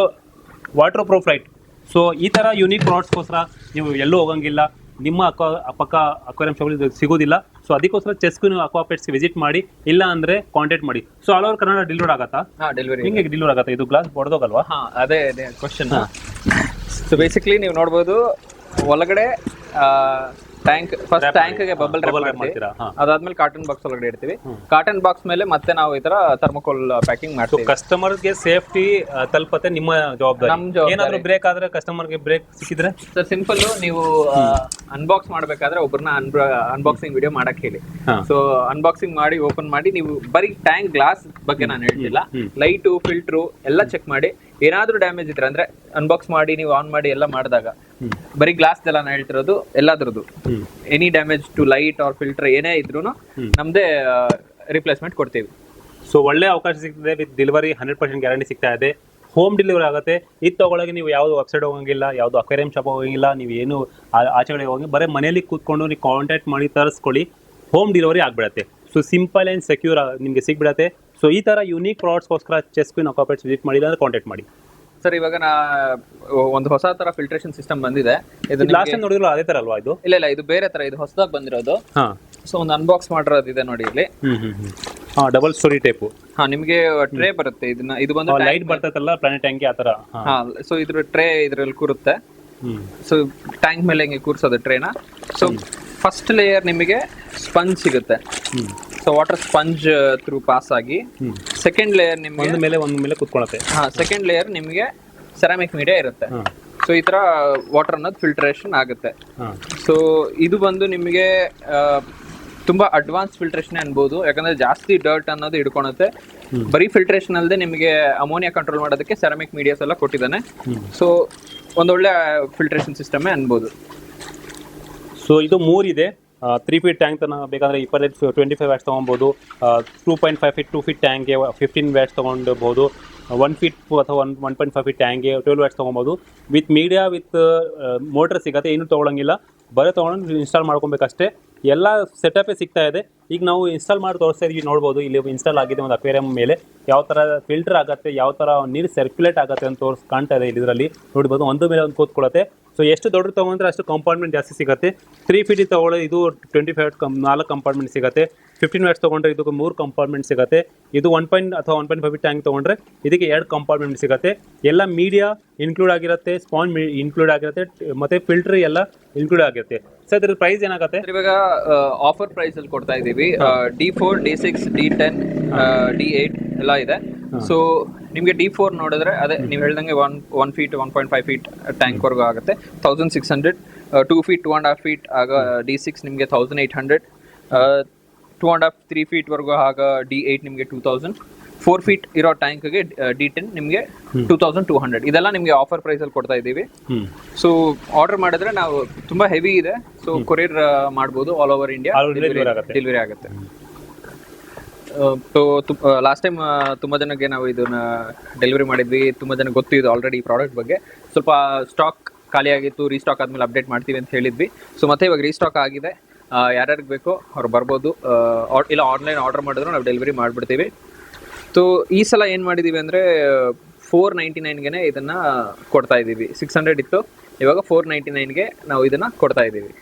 Speaker 1: ವಾಟರ್ ಪ್ರೂಫ್ ಲೈಟ್. ಸೊ ಈ ಥರ ಯೂನಿಕ್ ಪ್ರಾಡಕ್ಟ್ಸ್ಗೋಸ್ಕರ ನೀವು ಎಲ್ಲೂ ಹೋಗಂಗಿಲ್ಲ, ನಿಮ್ಮ ಪಕ್ಕ ಅಕ್ವೇರಿಯಂ ಶಾಪಲ್ಲಿ ಸಿಗೋದಿಲ್ಲ. ಸೊ ಅದಕ್ಕೋಸ್ಕರ ಚೆಸ್ ಕ್ವೀನ್ ಅಕ್ವಾ ಪೆಟ್ಸ್ಗೆ ವಿಸಿಟ್ ಮಾಡಿ, ಇಲ್ಲ ಅಂದರೆ ಕಾಂಟ್ಯಾಕ್ಟ್ ಮಾಡಿ. So all over Kannada deliver ಆಗುತ್ತಾ?
Speaker 2: ಡೆಲಿವರಿ
Speaker 1: ಹಿಂಗೆ ಡೆಲಿವರ್ ಆಗುತ್ತಾ? ಇದು ಗ್ಲಾಸ್ ಹೊಡೆದೋಗಲ್ವಾ?
Speaker 2: ಅದೇ ಕ್ವಶನ್. ಸೊ ಬೇಸಿಕ್ಲಿ ನೀವು ನೋಡ್ಬೋದು, ಒಳಗಡೆ ಟ್ಯಾಂಕ್, ಫಸ್ಟ್ ಟ್ಯಾಂಕ್ಗೆ ಬಬಲ್ ರ್ಯಾಪ್ ಮಾಡ್ತೀರಾ, ಅದಾದ್ಮೇಲೆ ಕಾಟನ್ ಬಾಕ್ಸ್ ಒಳಗಡೆ ಇಡ್ತೀವಿ. ಕಾಟನ್ ಬಾಕ್ಸ್ ಮೇಲೆ ಮತ್ತೆ ನಾವು ಈ ತರ ಥರ್ಮೋಕೋಲ್ ಪ್ಯಾಕಿಂಗ್ ಮಾಡ್ತೀವಿ.
Speaker 1: ಕಸ್ಟಮರ್ಗೆ ಸೇಫ್ಟಿ ತಲುಪತ್ತೆ ನಿಮ್ಮ ಜವಾಬ್ದಾರಿ. ಏನಾದರೂ ಬ್ರೇಕ್ ಆದ್ರೆ, ಕಸ್ಟಮರ್ಗೆ ಬ್ರೇಕ್ ಸಿಕ್ಕಿದ್ರೆ
Speaker 2: ಸರ್ ಸಿಂಪಲ್, ನೀವು ಅನ್ಬಾಕ್ಸ್ ಮಾಡ್ಬೇಕಾದ್ರೆ ಒಬ್ಬರನ್ನ ಅನ್ಬಾಕ್ಸಿಂಗ್ ವಿಡಿಯೋ ಮಾಡಕ್ ಹೇಳಿ. ಸೊ ಅನ್ಬಾಕ್ಸಿಂಗ್ ಮಾಡಿ ಓಪನ್ ಮಾಡಿ, ನೀವು ಬರೀ ಟ್ಯಾಂಕ್ ಗ್ಲಾಸ್ ಬಗ್ಗೆ ನಾನು ಹೇಳ್ತಿಲ್ಲ, ಲೈಟು ಫಿಲ್ಟ್ರು ಎಲ್ಲ ಚೆಕ್ ಮಾಡಿ. ಏನಾದ್ರೂ ಡ್ಯಾಮೇಜ್ ಇದ್ರೆ ಅಂದ್ರೆ ಅನ್ಬಾಕ್ಸ್ ಮಾಡಿ ನೀವು ಆನ್ ಮಾಡಿ ಎಲ್ಲ ಮಾಡಿದಾಗ, ಬರೀ ಗ್ಲಾಸ್ ಎಲ್ಲ ನಾನು ಹೇಳ್ತಿರೋದು ಎಲ್ಲಾದ್ರದ್ದು any damage to light or filter ಏನೇ ಇದ್ರೂ ನಮ್ದೇ ರಿಪ್ಲೇಸ್ಮೆಂಟ್ ಕೊಡ್ತೀವಿ.
Speaker 1: ಸೊ ಒಳ್ಳೆ ಅವಕಾಶ ಸಿಗ್ತದೆ. ವಿತ್ ಡೆಲಿವರಿ 100% ಗ್ಯಾರಂಟಿ ಸಿಗ್ತಾ ಇದೆ. ಹೋಮ್ ಡೆಲಿವರಿ ಆಗುತ್ತೆ. ಇದು ತಗೊಳಗೆ ನೀವು ಯಾವುದು ವೆಬ್ಸೈಟ್ ಹೋಗಂಗಿಲ್ಲ, ಯಾವುದು ಅಕ್ವೇರಿಯಂ ಶಾಪ್ ಹೋಗಂಗಿಲ್ಲ, ನೀವು ಏನು ಆಚೆಗಡೆ ಹೋಗಿ ಬರೀ ಮನೇಲಿ ಕೂತ್ಕೊಂಡು ನೀವು ಕಾಂಟ್ಯಾಕ್ಟ್ ಮಾಡಿ ತರಿಸ್ಕೊಳ್ಳಿ, ಹೋಮ್ ಡೆಲಿವರಿ ಆಗಿಬಿಡತ್ತೆ. ಸೊ ಸಿಂಪಲ್ ಆ್ಯಂಡ್ ಸೆಕ್ಯೂರ್ ನಿಮಗೆ ಸಿಗ್ಬಿಡತ್ತೆ. ಸೊ ಈ ಥರ ಯೂನಿಕ್ ಪ್ರಾಡಕ್ಟ್ಸ್ಗೋಸ್ಕರ Chess Queen Aqua Pets visit ಮಾಡಿಲ್ಲ ಅಂದರೆ ಕಾಂಟ್ಯಾಕ್ಟ್ ಮಾಡಿ.
Speaker 2: ಸರ್ ಇವಾಗ ಒಂದು ಹೊಸ ತರ ಫಿಲ್ಟ್ರೇಷನ್ ಸಿಸ್ಟಮ್ ಬಂದಿದೆ. ಇದು
Speaker 1: ಲಾಸ್ಟ್ ಟೈಮ್ ನೋಡಿದ್ರು ಅದೇ ತರ ಅಲ್ವಾ? ಇದು
Speaker 2: ಇಲ್ಲ, ಇದು ಬೇರೆ ತರ, ಇದು ಹೊಸದಾಗಿ ಬಂದಿರೋದು. ಸೊ ಒಂದು ಅನ್ಬಾಕ್ಸ್ ಮಾಡಿರೋದು ಇದೆ ನೋಡಿ ಇಲ್ಲಿ.
Speaker 1: Double story type.
Speaker 2: ನಿಮಗೆ ಟ್ರೇ ಬರುತ್ತೆ. ಇದು ಬಂದು
Speaker 1: ಲೈಟ್ ಬರ್ತೈತಲ್ಲ ಪ್ಲಾನೆಟ್ ಟ್ಯಾಂಕ್ ಆ ತರ.
Speaker 2: ಸೊ ಇದ್ರ ಟ್ರೇ ಇದ್ರಲ್ಲಿ ಕೂರುತ್ತೆ. ಸೊ ಟ್ಯಾಂಕ್ ಮೇಲೆ ಹಿಂಗೆ ಕೂರ್ಸೋದು ಟ್ರೇನ. ಸೊ ಫಸ್ಟ್ ಲೇಯರ್ ನಿಮಗೆ ಸ್ಪಂಜ್ ಸಿಗುತ್ತೆ. So water sponge through pass ಆಗಿ ಸೆಕೆಂಡ್ ಲೇಯರ್ ನಿಮಗೆ
Speaker 1: ಒಂದ್ ಮೇಲೆ ಕೂತ್ಕೊಳ್ಳುತ್ತೆ.
Speaker 2: ಸೆಕೆಂಡ್ ಲೇಯರ್ ನಿಮಗೆ ಸೆರಾಮಿಕ್ ಮೀಡಿಯಾ ಇರುತ್ತೆ. ಸೊ ಈ ತರ ವಾಟರ್ ಅನ್ನೋದು ಫಿಲ್ಟ್ರೇಷನ್ ಆಗುತ್ತೆ. ಸೊ ಇದು ಬಂದು ನಿಮಗೆ ತುಂಬಾ ಅಡ್ವಾನ್ಸ್ ಫಿಲ್ಟ್ರೇಷನ್ ಅನ್ಬೋದು, ಯಾಕಂದ್ರೆ ಜಾಸ್ತಿ ಡರ್ಟ್ ಅನ್ನೋದು ಹಿಡ್ಕೊಳುತ್ತೆ. ಬರೀ ಫಿಲ್ಟ್ರೇಷನ್ ಅಲ್ಲದೆ ನಿಮಗೆ ಅಮೋನಿಯಾ ಕಂಟ್ರೋಲ್ ಮಾಡೋದಕ್ಕೆ ಸೆರಾಮಿಕ್ ಮೀಡಿಯಾಸ್ ಎಲ್ಲ ಕೊಟ್ಟಿದ್ದಾನೆ. ಸೊ ಒಂದೊಳ್ಳೆ ಫಿಲ್ಟ್ರೇಷನ್ ಸಿಸ್ಟಮೇ ಅನ್ಬೋದು.
Speaker 1: ಸೊ ಇದು 3 ಇದೆ. 3 ಫೀಟ್ ಟ್ಯಾಂಕ್ ತನಕ ಬೇಕಂದ್ರೆ 25 ವ್ಯಾಟ್ಸ್ ತೊಗೊಬೋದು. 2.5 ಫೀಟ್ 2 ಫೀಟ್ ಟ್ಯಾಂಕ್ಗೆ 15 ವ್ಯಾಟ್ಸ್ ತೊಗೊಳ್ಬೋದು. 1 ಫೀಟ್ ಅಥವಾ 1.5 ಫೀಟ್ ಟ್ಯಾಂಕ್ಗೆ 12 ವ್ಯಾಟ್ಸ್ ತೊಗೊಬೋದು. ವಿತ್ ಮೀಡಿಯಾ ವಿತ್ ಮೋಟರ್ ಸಿಗುತ್ತೆ. ಏನೂ ತೊಗೊಳಂಗಿಲ್ಲ, ಬರೀ ತೊಗೊಂಡು ಇನ್ಸ್ಟಾಲ್ ಮಾಡ್ಕೊಬೇಕಷ್ಟೇ. ಎಲ್ಲ ಸೆಟಪೇ ಸಿಗ್ತಾ ಇದೆ. ಈಗ ನಾವು ಇನ್ಸ್ಟಾಲ್ ಮಾಡಿ ತೋರಿಸ್ತಾ ಇದೀವಿ, ನೋಡ್ಬೋದು ಇಲ್ಲಿ ಇನ್ಸ್ಟಾಲ್ ಆಗಿದೆ ಒಂದು ಅಕ್ವೇರಿಯಂ ಮೇಲೆ. ಯಾವ ಥರ ಫಿಲ್ಟರ್ ಆಗುತ್ತೆ, ಯಾವ ಥರ ನೀರು ಸರ್ಕ್ಯುಲೇಟ್ ಆಗುತ್ತೆ ಅಂತ ಕಾಣ್ತಾ ಇದೆ ಇದರಲ್ಲಿ ನೋಡ್ಬೋದು. ಒಂದು ಮೇಲೆ ಒಂದು ಕೂತ್ಕೊಳ್ಳುತ್ತೆ. ಸೊ ಎಷ್ಟು ದೊಡ್ಡ ತೊಗೊಂಡ್ರೆ ಅಷ್ಟು ಕಂಪಾರ್ಟ್ಮೆಂಟ್ ಜಾಸ್ತಿ ಸಿಗುತ್ತೆ. 3 ಫೀಟ್ ತೊಗೊಳ್ಳೋ ಇದು 25 ವ್ಯಾಟ್ 4 ಕಂಪಾರ್ಟ್ಮೆಂಟ್ ಸಿಗುತ್ತೆ. 15 ವ್ಯಾಟ್ಸ್ ತೊಗೊಂಡ್ರೆ ಇದಕ್ಕೆ 3 ಕಂಪಾರ್ಟ್ಮೆಂಟ್ ಸಿಗುತ್ತೆ. ಇದು 1 ಅಥವಾ 1.5 ಫೀಟ್ ಟ್ಯಾಂಕ್ ತೊಗೊಂಡ್ರೆ ಇದಕ್ಕೆ 2 ಕಂಪಾರ್ಟ್ಮೆಂಟ್ ಸಿಗುತ್ತೆ. ಎಲ್ಲ ಮೀಡಿಯಾ ಇನ್ಕ್ಲೂಡ್ ಆಗಿರುತ್ತೆ, ಸ್ಪಾಂಜ್ ಇನ್ಕ್ಲೂಡ್ ಆಗಿರುತ್ತೆ, ಮತ್ತೆ ಫಿಲ್ಟರ್ ಎಲ್ಲ ಇನ್ಕ್ಲೂಡ್ ಆಗಿರುತ್ತೆ. ಸೊ ಇದ್ರ ಪ್ರೈಸ್ ಏನಾಗುತ್ತೆ?
Speaker 2: ಇವಾಗ ಆಫರ್ ಪ್ರೈಸ್ ಅಲ್ಲಿ ಕೊಡ್ತಾ ಇದೀವಿ. D4, D6, D10, D8 ಎಲ್ಲ ಇದೆ. ಸೊ ನಿಮಗೆ D4 ನೋಡಿದ್ರೆ ಅದೇ ನೀವು ಹೇಳ್ದಂಗೆ 1 ಫೀಟ್ 1.5 ಫೀಟ್ ಟ್ಯಾಂಕ್ ವರ್ಗೂ ಆಗುತ್ತೆ 1600. 2 ಫೀಟ್ 2.5 ಫೀಟ್ ಆಗ D6 ನಿಮಗೆ 1800. 2.5 3 ಫೀಟ್ ವರ್ಗೂ ಆಗ D8 ನಿಮಗೆ 2000. 4 ಫೀಟ್ ಇರೋ ಟ್ಯಾಂಕ್ಗೆ D10 ನಿಮಗೆ 2200. ಇದೆಲ್ಲ ನಿಮಗೆ ಆಫರ್ ಪ್ರೈಸ್ ಅಲ್ಲಿ ಕೊಡ್ತಾ ಇದ್ದೀವಿ. ಸೊ ಆರ್ಡರ್ ಮಾಡಿದ್ರೆ ನಾವು ತುಂಬಾ ಹೆವಿ ಇದೆ, ಸೊ ಕೊರಿಯರ್ ಮಾಡ್ಬೋದು ಆಲ್ ಓವರ್ ಇಂಡಿಯಾ ಡೆಲಿವರಿ ಆಗುತ್ತೆ. ಸೊ ಲಾಸ್ಟ್ ಟೈಮ್ ತುಂಬ ಜನಕ್ಕೆ ನಾವು ಇದನ್ನ ಡೆಲಿವರಿ ಮಾಡಿದ್ವಿ. ತುಂಬ ಜನಕ್ಕೆ ಗೊತ್ತು ಇದು ಆಲ್ರೆಡಿ ಈ ಪ್ರಾಡಕ್ಟ್ ಬಗ್ಗೆ. ಸ್ವಲ್ಪ ಸ್ಟಾಕ್ ಖಾಲಿ ಆಗಿತ್ತು, ರೀಸ್ಟಾಕ್ ಆದ್ಮೇಲೆ ಅಪ್ಡೇಟ್ ಮಾಡ್ತೀವಿ ಅಂತ ಹೇಳಿದ್ವಿ. ಸೊ ಮತ್ತೆ ಇವಾಗ ರೀಸ್ಟಾಕ್ ಆಗಿದೆ. ಯಾರ್ಯಾರಿಗೆ ಬೇಕೋ ಅವ್ರು ಬರ್ಬೋದು, ಇಲ್ಲ ಆನ್ಲೈನ್ ಆರ್ಡರ್ ಮಾಡಿದ್ರು ನಾವು ಡೆಲಿವರಿ ಮಾಡಿಬಿಡ್ತೀವಿ. ಸೊ ಈ ಸಲ ಏನು ಮಾಡಿದ್ದೀವಿ ಅಂದರೆ 499ಗೆ ಇದನ್ನು ಕೊಡ್ತಾ ಇದ್ದೀವಿ. 600 ಇತ್ತು, ಇವಾಗ 499ಗೆ ನಾವು ಇದನ್ನು ಕೊಡ್ತಾ ಇದ್ದೀವಿ.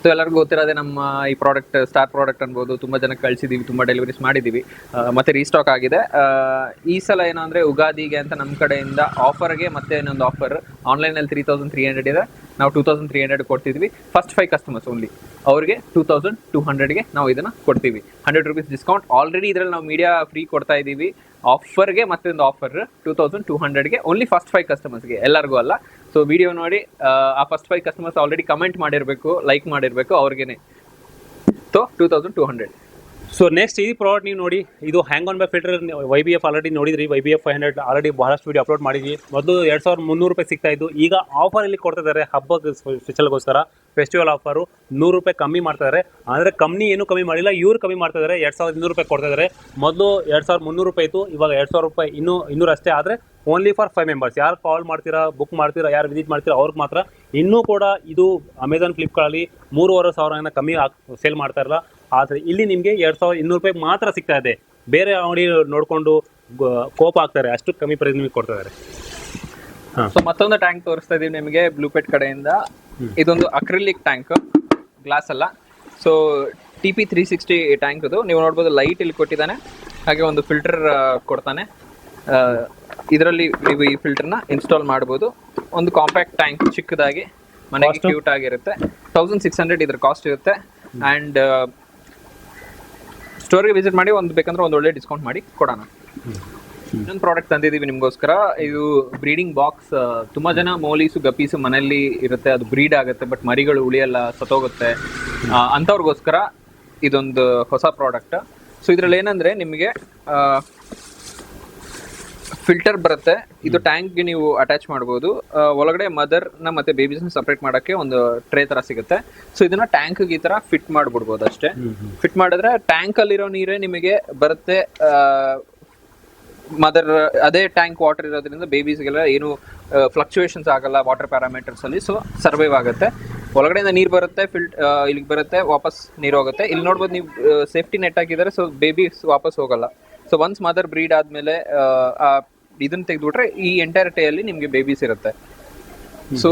Speaker 2: ಸೊ ಎಲ್ಲರಿಗೂ ಗೊತ್ತಿರೋದೇ ನಮ್ಮ ಈ ಪ್ರಾಡಕ್ಟ್ ಸ್ಟಾರ್ ಪ್ರಾಡಕ್ಟ್ ಅನ್ಬೋದು, ತುಂಬ ಜನಕ್ಕೆ ಕಳಿಸಿದ್ದೀವಿ, ತುಂಬ ಡೆಲಿವರೀಸ್ ಮಾಡಿದ್ದೀವಿ, ಮತ್ತೆ ರೀಸ್ಟಾಕ್ ಆಗಿದೆ. ಈ ಸಲ ಏನಂದರೆ ಯುಗಾದಿಗೆ ಅಂತ ನಮ್ಮ ಕಡೆಯಿಂದ ಆಫರ್ಗೆ ಮತ್ತೆ ಇನ್ನೊಂದು ಆಫರ್, ಆನ್ಲೈನಲ್ಲಿ 3300 ಇದೆ, ನಾವು 2300 ಕೊಡ್ತಿದ್ವಿ. ಫಸ್ಟ್ 5 ಕಸ್ಟಮರ್ಸ್ ಓನ್ಲಿ ಅವ್ರಿಗೆ 2200ಗೆ ನಾವು ಇದನ್ನು ಕೊಡ್ತೀವಿ. 100 ರೂಪೀಸ್ ಡಿಸ್ಕೌಂಟ್. ಆಲ್ರೆಡಿ ಇದರಲ್ಲಿ ನಾವು ಮೀಡಿಯಾ ಫ್ರೀ ಕೊಡ್ತಾ ಇದ್ದೀವಿ. ಆಫರ್ಗೆ ಮತ್ತೊಂದು ಆಫರ್ 2200ಗೆ ಓನ್ಲಿ ಫಸ್ಟ್ 5 ಕಸ್ಟಮರ್ಸ್ಗೆ, ಎಲ್ಲರಿಗೂ ಅಲ್ಲ. ಸೊ ವಿಡಿಯೋ ನೋಡಿ ಆ ಫಸ್ಟ್ 5 ಕಸ್ಟಮರ್ಸ್ ಆಲ್ರೆಡಿ ಕಮೆಂಟ್ ಮಾಡಿರಬೇಕು, ಲೈಕ್ ಮಾಡಿರಬೇಕು, ಅವ್ರಿಗೇನೆ. ಸೊ 2200.
Speaker 1: ಸೊ ನೆಕ್ಸ್ಟ್ ಈ ಪ್ರಾಡಕ್ಟ್ ನೀವು ನೋಡಿ, ಇದು ಹ್ಯಾಂಗ್ on by filter YBF already ನೋಡಿದ್ರಿ. YBF 500 ಆಲ್ರೆಡಿ ಬಹಳಷ್ಟು ವಿಡಿಯೋ ಅಪ್ಲೋಡ್ ಮಾಡಿದ್ವಿ. ಮೊದಲು 2300 ರೂಪಾಯಿ ಸಿಗ್ತಾ ಇದ್ದು, ಈಗ ಆಫರಲ್ಲಿ ಕೊಡ್ತಾ ಇದ್ದಾರೆ ಹಬ್ಬದ ಸ್ಪೆಷಲ್ಗೋಸ್ಕರ, ಫೆಸ್ಟಿವಲ್ ಆಫರು 100 ರೂಪಾಯಿ ಕಮ್ಮಿ ಮಾಡ್ತಾ ಇದ್ದಾರೆ. ಅಂದರೆ ಕಂಪ್ನಿ ಏನೂ ಕಮ್ಮಿ ಮಾಡಿಲ್ಲ, ಇವ್ರು ಕಮ್ಮಿ ಮಾಡ್ತಾ ಇದ್ದಾರೆ. 2200 ರೂಪಾಯಿ ಕೊಡ್ತಾ ಇದ್ದಾರೆ. ಮೊದಲು 2300 ರೂಪಾಯಿ ಇತ್ತು, ಇವಾಗ 2000 ರೂಪಾಯಿ ಇನ್ನೂರು ಅಷ್ಟೇ. ಆದರೆ ಓನ್ಲಿ ಫಾರ್ 5 ಮೆಂಬರ್ಸ್. ಯಾರು ಕಾಲ್ ಮಾಡ್ತೀರಾ, ಬುಕ್ ಮಾಡ್ತೀರಾ, ಯಾರು ವಿಸಿಟ್ ಮಾಡ್ತೀರಾ ಅವ್ರಿಗೆ ಮಾತ್ರ. ಇನ್ನೂ ಕೂಡ ಇದು ಅಮೆಝಾನ್ ಫ್ಲಿಪ್ಕಾರ್ಟಲ್ಲಿ 3500 ಕಮ್ಮಿ ಸೇಲ್ ಮಾಡ್ತಾ ಇರಲ್ಲ. ಆದರೆ ಇಲ್ಲಿ ನಿಮಗೆ 2200 ರೂಪಾಯಿ ಮಾತ್ರ ಸಿಗ್ತಾ ಇದೆ. ಬೇರೆ ಅಂಗಡಿ ನೋಡಿಕೊಂಡು ಕೋಪ ಆಗ್ತಾರೆ, ಅಷ್ಟು ಕಮ್ಮಿ ಪ್ರೈಸ್ ನಿಮಗೆ ಕೊಡ್ತಾ ಇದ್ದಾರೆ.
Speaker 2: ಸೊ ಮತ್ತೊಂದು ಟ್ಯಾಂಕ್ ತೋರಿಸ್ತಾ ಇದೀವಿ ನಿಮಗೆ ಬ್ಲೂಪೆಟ್ ಕಡೆಯಿಂದ. ಇದೊಂದು ಅಕ್ರಿಲಿಕ್ ಟ್ಯಾಂಕ್, ಗ್ಲಾಸ್ ಅಲ್ಲ. ಸೊ TP 360 ಟ್ಯಾಂಕ್ ಇದು. ನೀವು ನೋಡ್ಬೋದು ಲೈಟ್ ಇಲ್ಲಿ ಕೊಟ್ಟಿದ್ದಾನೆ, ಹಾಗೆ ಒಂದು ಫಿಲ್ಟರ್ ಕೊಡ್ತಾನೆ. ಇದರಲ್ಲಿ ನೀವು ಈ ಫಿಲ್ಟರ್ನ ಇನ್ಸ್ಟಾಲ್ ಮಾಡ್ಬೋದು. ಒಂದು ಕಾಂಪ್ಯಾಕ್ಟ್ ಟ್ಯಾಂಕ್, ಚಿಕ್ಕದಾಗಿ, ಮನೆಗೆ ಕ್ಯೂಟ್ ಆಗಿರುತ್ತೆ. 1600 ಇದ್ರ ಕಾಸ್ಟ್ ಇರುತ್ತೆ. ಆ್ಯಂಡ್ ಸ್ಟೋರಿಗೆ ವಿಸಿಟ್ ಮಾಡಿ, ಬೇಕಂದ್ರೆ ಒಂದು ಒಳ್ಳೆ ಡಿಸ್ಕೌಂಟ್ ಮಾಡಿ ಕೊಡೋಣ. ಇನ್ನೊಂದು ಪ್ರಾಡಕ್ಟ್ ತಂದಿದ್ದೀವಿ ನಿಮಗೋಸ್ಕರ. ಇದು ಬ್ರೀಡಿಂಗ್ ಬಾಕ್ಸ್. ತುಂಬ ಜನ ಮೌಲೀಸು ಗಪ್ಪೀಸು ಮನೆಯಲ್ಲಿ ಇರುತ್ತೆ, ಅದು ಬ್ರೀಡ್ ಆಗುತ್ತೆ, ಬಟ್ ಮರಿಗಳು ಉಳಿಯಲ್ಲ, ಸತ್ತೋಗುತ್ತೆ. ಅಂಥವ್ರಿಗೋಸ್ಕರ ಇದೊಂದು ಹೊಸ ಪ್ರಾಡಕ್ಟ್. ಸೊ ಇದರಲ್ಲಿ ಏನಂದರೆ ನಿಮಗೆ ಫಿಲ್ಟರ್ ಬರುತ್ತೆ. ಇದು ಟ್ಯಾಂಕ್ಗೆ ನೀವು ಅಟ್ಯಾಚ್ ಮಾಡ್ಬೋದು. ಒಳಗಡೆ ಮದರ್ನ ಮತ್ತು ಬೇಬೀಸ್ನ ಸಪ್ರೇಟ್ ಮಾಡೋಕ್ಕೆ ಒಂದು ಟ್ರೇ ಥರ ಸಿಗುತ್ತೆ. ಸೊ ಇದನ್ನು ಟ್ಯಾಂಕ್ಗೆ ಈ ಥರ ಫಿಟ್ ಮಾಡಿಬಿಡ್ಬೋದು ಅಷ್ಟೇ. ಫಿಟ್ ಮಾಡಿದ್ರೆ ಟ್ಯಾಂಕಲ್ಲಿರೋ ನೀರೇ ನಿಮಗೆ ಬರುತ್ತೆ. ಮದರ್ ಅದೇ ಟ್ಯಾಂಕ್ ವಾಟರ್ ಇರೋದ್ರಿಂದ ಬೇಬೀಸ್ಗೆಲ್ಲ ಏನು ಫ್ಲಕ್ಚುಯೇಷನ್ಸ್ ಆಗಲ್ಲ ವಾಟರ್ ಪ್ಯಾರಾಮೀಟರ್ಸಲ್ಲಿ. ಸೊ ಸರ್ವೈವ್ ಆಗುತ್ತೆ. ಒಳಗಡೆಯಿಂದ ನೀರು ಬರುತ್ತೆ, ಇಲ್ಲಿಗೆ ಬರುತ್ತೆ, ವಾಪಸ್ ನೀರು ಹೋಗುತ್ತೆ. ಇಲ್ಲಿ ನೋಡ್ಬೋದು ನೀವು ಸೇಫ್ಟಿ ನೆಟ್ ಹಾಕಿದ್ದಾರೆ, ಸೊ ಬೇಬೀಸ್ ವಾಪಸ್ ಹೋಗಲ್ಲ. ಸೊ ಒನ್ಸ್ ಮದರ್ ಬ್ರೀಡ್ ಆದಮೇಲೆ ಇದನ್ನು ತೆಗೆದುಬಿಟ್ರೆ ಈ ಎಂಟೈರ್ ಟೇಯಲ್ಲಿ ನಿಮಗೆ ಬೇಬೀಸ್ ಇರುತ್ತೆ. ಸೊ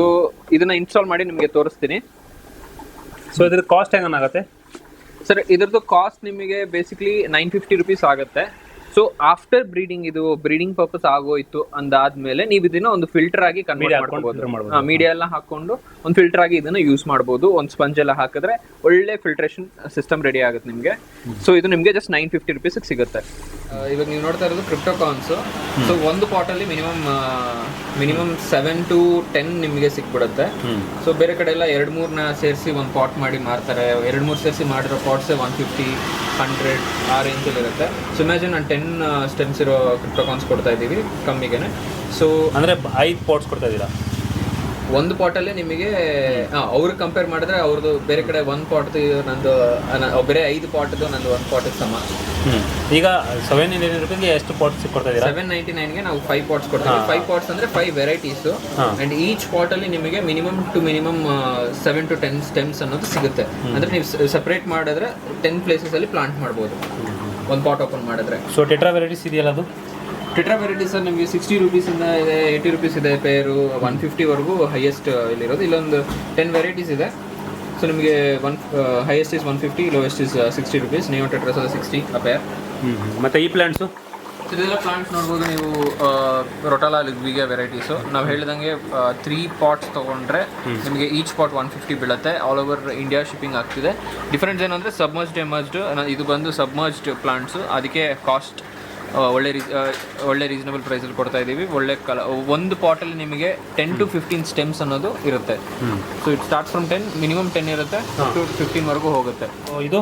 Speaker 2: ಇದನ್ನ ಇನ್ಸ್ಟಾಲ್ ಮಾಡಿ ನಿಮಗೆ ತೋರಿಸ್ತೀನಿ.
Speaker 1: ಸೊ ಇದ್ರ ಕಾಸ್ಟ್ ಹೆಂಗಾಗುತ್ತೆ
Speaker 2: ಸರ್? ಇದ್ರದ್ದು ಕಾಸ್ಟ್ ನಿಮಗೆ ಬೇಸಿಕ್ಲಿ 950 ರೂಪೀಸ್ ಆಗುತ್ತೆ. ಸೊ ಆಫ್ಟರ್ ಬ್ರೀಡಿಂಗ್, ಇದು ಬ್ರೀಡಿಂಗ್ ಪರ್ಪಸ್ ಆಗೋಯ್ತು ಅಂದಾದ್ಮೇಲೆ ನೀವು ಇದನ್ನ ಒಂದು ಫಿಲ್ಟರ್ ಆಗಿ ಕನ್ವರ್ಟ್ ಮಾಡ್ಕೋಬಹುದು. ಮೀಡಿಯಾ ಎಲ್ಲ ಹಾಕೊಂಡು ಒಂದು ಫಿಲ್ಟರ್ ಆಗಿ ಇದನ್ನ ಯೂಸ್ ಮಾಡಬಹುದು. ಒಂದು ಸ್ಪಂಜ್ ಎಲ್ಲ ಹಾಕಿದ್ರೆ ಒಳ್ಳೆ ಫಿಲ್ಟ್ರೇಷನ್ ಸಿಸ್ಟಮ್ ರೆಡಿ ಆಗುತ್ತೆ ನಿಮಗೆ. ಸೊ ಇದು ನಿಮಗೆ ಜಸ್ಟ್ 950 ರೂಪೀಸ್ ಸಿಗುತ್ತೆ. ಇವಾಗ ನೀವು ನೋಡ್ತಾ ಇರೋದು ಕ್ರಿಪ್ಟೋಕಾನ್ಸ್. ಸೊ ಒಂದು ಪಾಟ್ ಅಲ್ಲಿ ಮಿನಿಮಮ್ 7 to 10 ನಿಮಗೆ ಸಿಕ್ಬಿಡುತ್ತೆ. ಸೊ ಬೇರೆ ಕಡೆ ಎಲ್ಲ 2-3ನ ಸೇರಿಸಿ ಒಂದು ಪಾಟ್ ಮಾಡಿ ಮಾರ್ತಾರೆ. 2-3 ಸೇರಿಸಿ ಮಾಡಿರೋ ಪಾಟ್ಸ್ 150, 100 ಆ ರೇಂಜಲ್ಲಿ ಇರುತ್ತೆ. ಸೊ ಇಮ್ಯಾಜಿನ್ ನಾನು 10 ಸ್ಟೆಮ್ಸ್ ಇರೋ ಕ್ರಿಪ್ಟೋಕಾನ್ಸ್ ಕೊಡ್ತಾ ಇದ್ದೀವಿ ಕಮ್ಮಿಗೆನೆ. ಸೊ
Speaker 1: ಅಂದರೆ 5 ಪಾಟ್ಸ್ ಕೊಡ್ತಾ ಇದ್ದೀರಾ?
Speaker 2: ಒಂದು ಪಾಟಲ್ಲಿ ನಿಮಗೆ ಅವ್ರಿಗೆ ಕಂಪೇರ್ ಮಾಡಿದ್ರೆ ಅವ್ರದ್ದು ಬೇರೆ ಕಡೆ 1 ಪಾಟ್ ನಂದು ಬೇರೆ 5 ಪಾಟ್ದು ನಂದು 1 ಪಾಟಿಗೆ ಸಮ.
Speaker 1: ಈಗ 799 ರೂಪಾಯಿಗೆ ಎಷ್ಟು ಪಾಟ್ಸ್ ಕೊಡ್ತಾ ಇದ್ದೀರಾ?
Speaker 2: 799ಗೆ ನಾವು 5 ಪಾಟ್ಸ್ ಕೊಡ್ತೀವಿ. 5 ಪಾಟ್ಸ್ ಅಂದರೆ 5 ವೆರೈಟೀಸು. ಆ್ಯಂಡ್ ಈಚ್ ಪಾಟಲ್ಲಿ ನಿಮಗೆ ಮಿನಿಮಮ್ 7 to 10 ಸ್ಟೆಮ್ಸ್ ಅನ್ನೋದು ಸಿಗುತ್ತೆ. ಅಂದರೆ ನೀವು ಸಪ್ರೇಟ್ ಮಾಡಿದ್ರೆ 10 ಪ್ಲೇಸಸಲ್ಲಿ ಪ್ಲಾಂಟ್ ಮಾಡ್ಬೋದು ಒಂದು ಪಾಟ್ ಓಪನ್ ಮಾಡಿದ್ರೆ.
Speaker 1: ಸೊ ಟೆಟ್ರಾ ವೆರೈಟೀಸ್ ಇದೆಯಲ್ಲ, ಅದು
Speaker 2: ಟೆಟ್ರಾ ವೆರೈಟೀಸ್ ನಿಮಗೆ 60 ರೂಪೀಸಿಂದ ಇದೆ, 80 ರೂಪೀಸ್ ಇದೆ ಪೇರು, 150ವರೆಗೂ ಹೈಯೆಸ್ಟ್ ಇಲ್ಲಿರೋದು. ಇಲ್ಲೊಂದು 10 ವೆರೈಟೀಸ್ ಇದೆ. ಸೊ ನಿಮಗೆ highest is 150, lowest is 60 rupees. ನೀವು ಟೆಟ್ರಾಸ್ 60 ಆ ಪೇರ್.
Speaker 1: ಮತ್ತು ಈ ಪ್ಲಾಂಟ್ಸು
Speaker 2: ಇದೆಲ್ಲ ಪ್ಲಾಂಟ್ಸ್ ನೋಡ್ಬೋದು ನೀವು. ರೊಟಾಲಾ ಲಿಗ್ವಿಗೆ ವೆರೈಟೀಸು. ನಾವು ಹೇಳಿದಂಗೆ 3 ಪಾಟ್ಸ್ ತೊಗೊಂಡ್ರೆ ನಿಮಗೆ ಈಚ್ ಪಾಟ್ 150 ಬೀಳುತ್ತೆ. ಆಲ್ ಓವರ್ ಇಂಡಿಯಾ ಶಿಪ್ಪಿಂಗ್ ಆಗ್ತಿದೆ. ಡಿಫ್ರೆನ್ಸ್ ಏನಂದರೆ ಸಬ್ಮರ್ಜ್ಡ್, ಎಮರ್ಜ್ಡ್. ಇದು ಬಂದು ಸಬ್ಮರ್ಜ್ಡ್ ಪ್ಲಾಂಟ್ಸು, ಅದಕ್ಕೆ ಕಾಸ್ಟ್ ಒಳ್ಳೆ ರೀಸನಬಲ್ ಪ್ರೈಸಲ್ಲಿ ಕೊಡ್ತಾ ಇದ್ದೀವಿ. ಒಳ್ಳೆ ಒಂದು ಪಾಟಲ್ಲಿ ನಿಮಗೆ 10 to 15 ಸ್ಟೆಮ್ಸ್ ಅನ್ನೋದು ಇರುತ್ತೆ. So it start from 10, minimum 10 ಇರುತ್ತೆ, to 15ವರೆಗೂ ಹೋಗುತ್ತೆ.
Speaker 1: ಇದು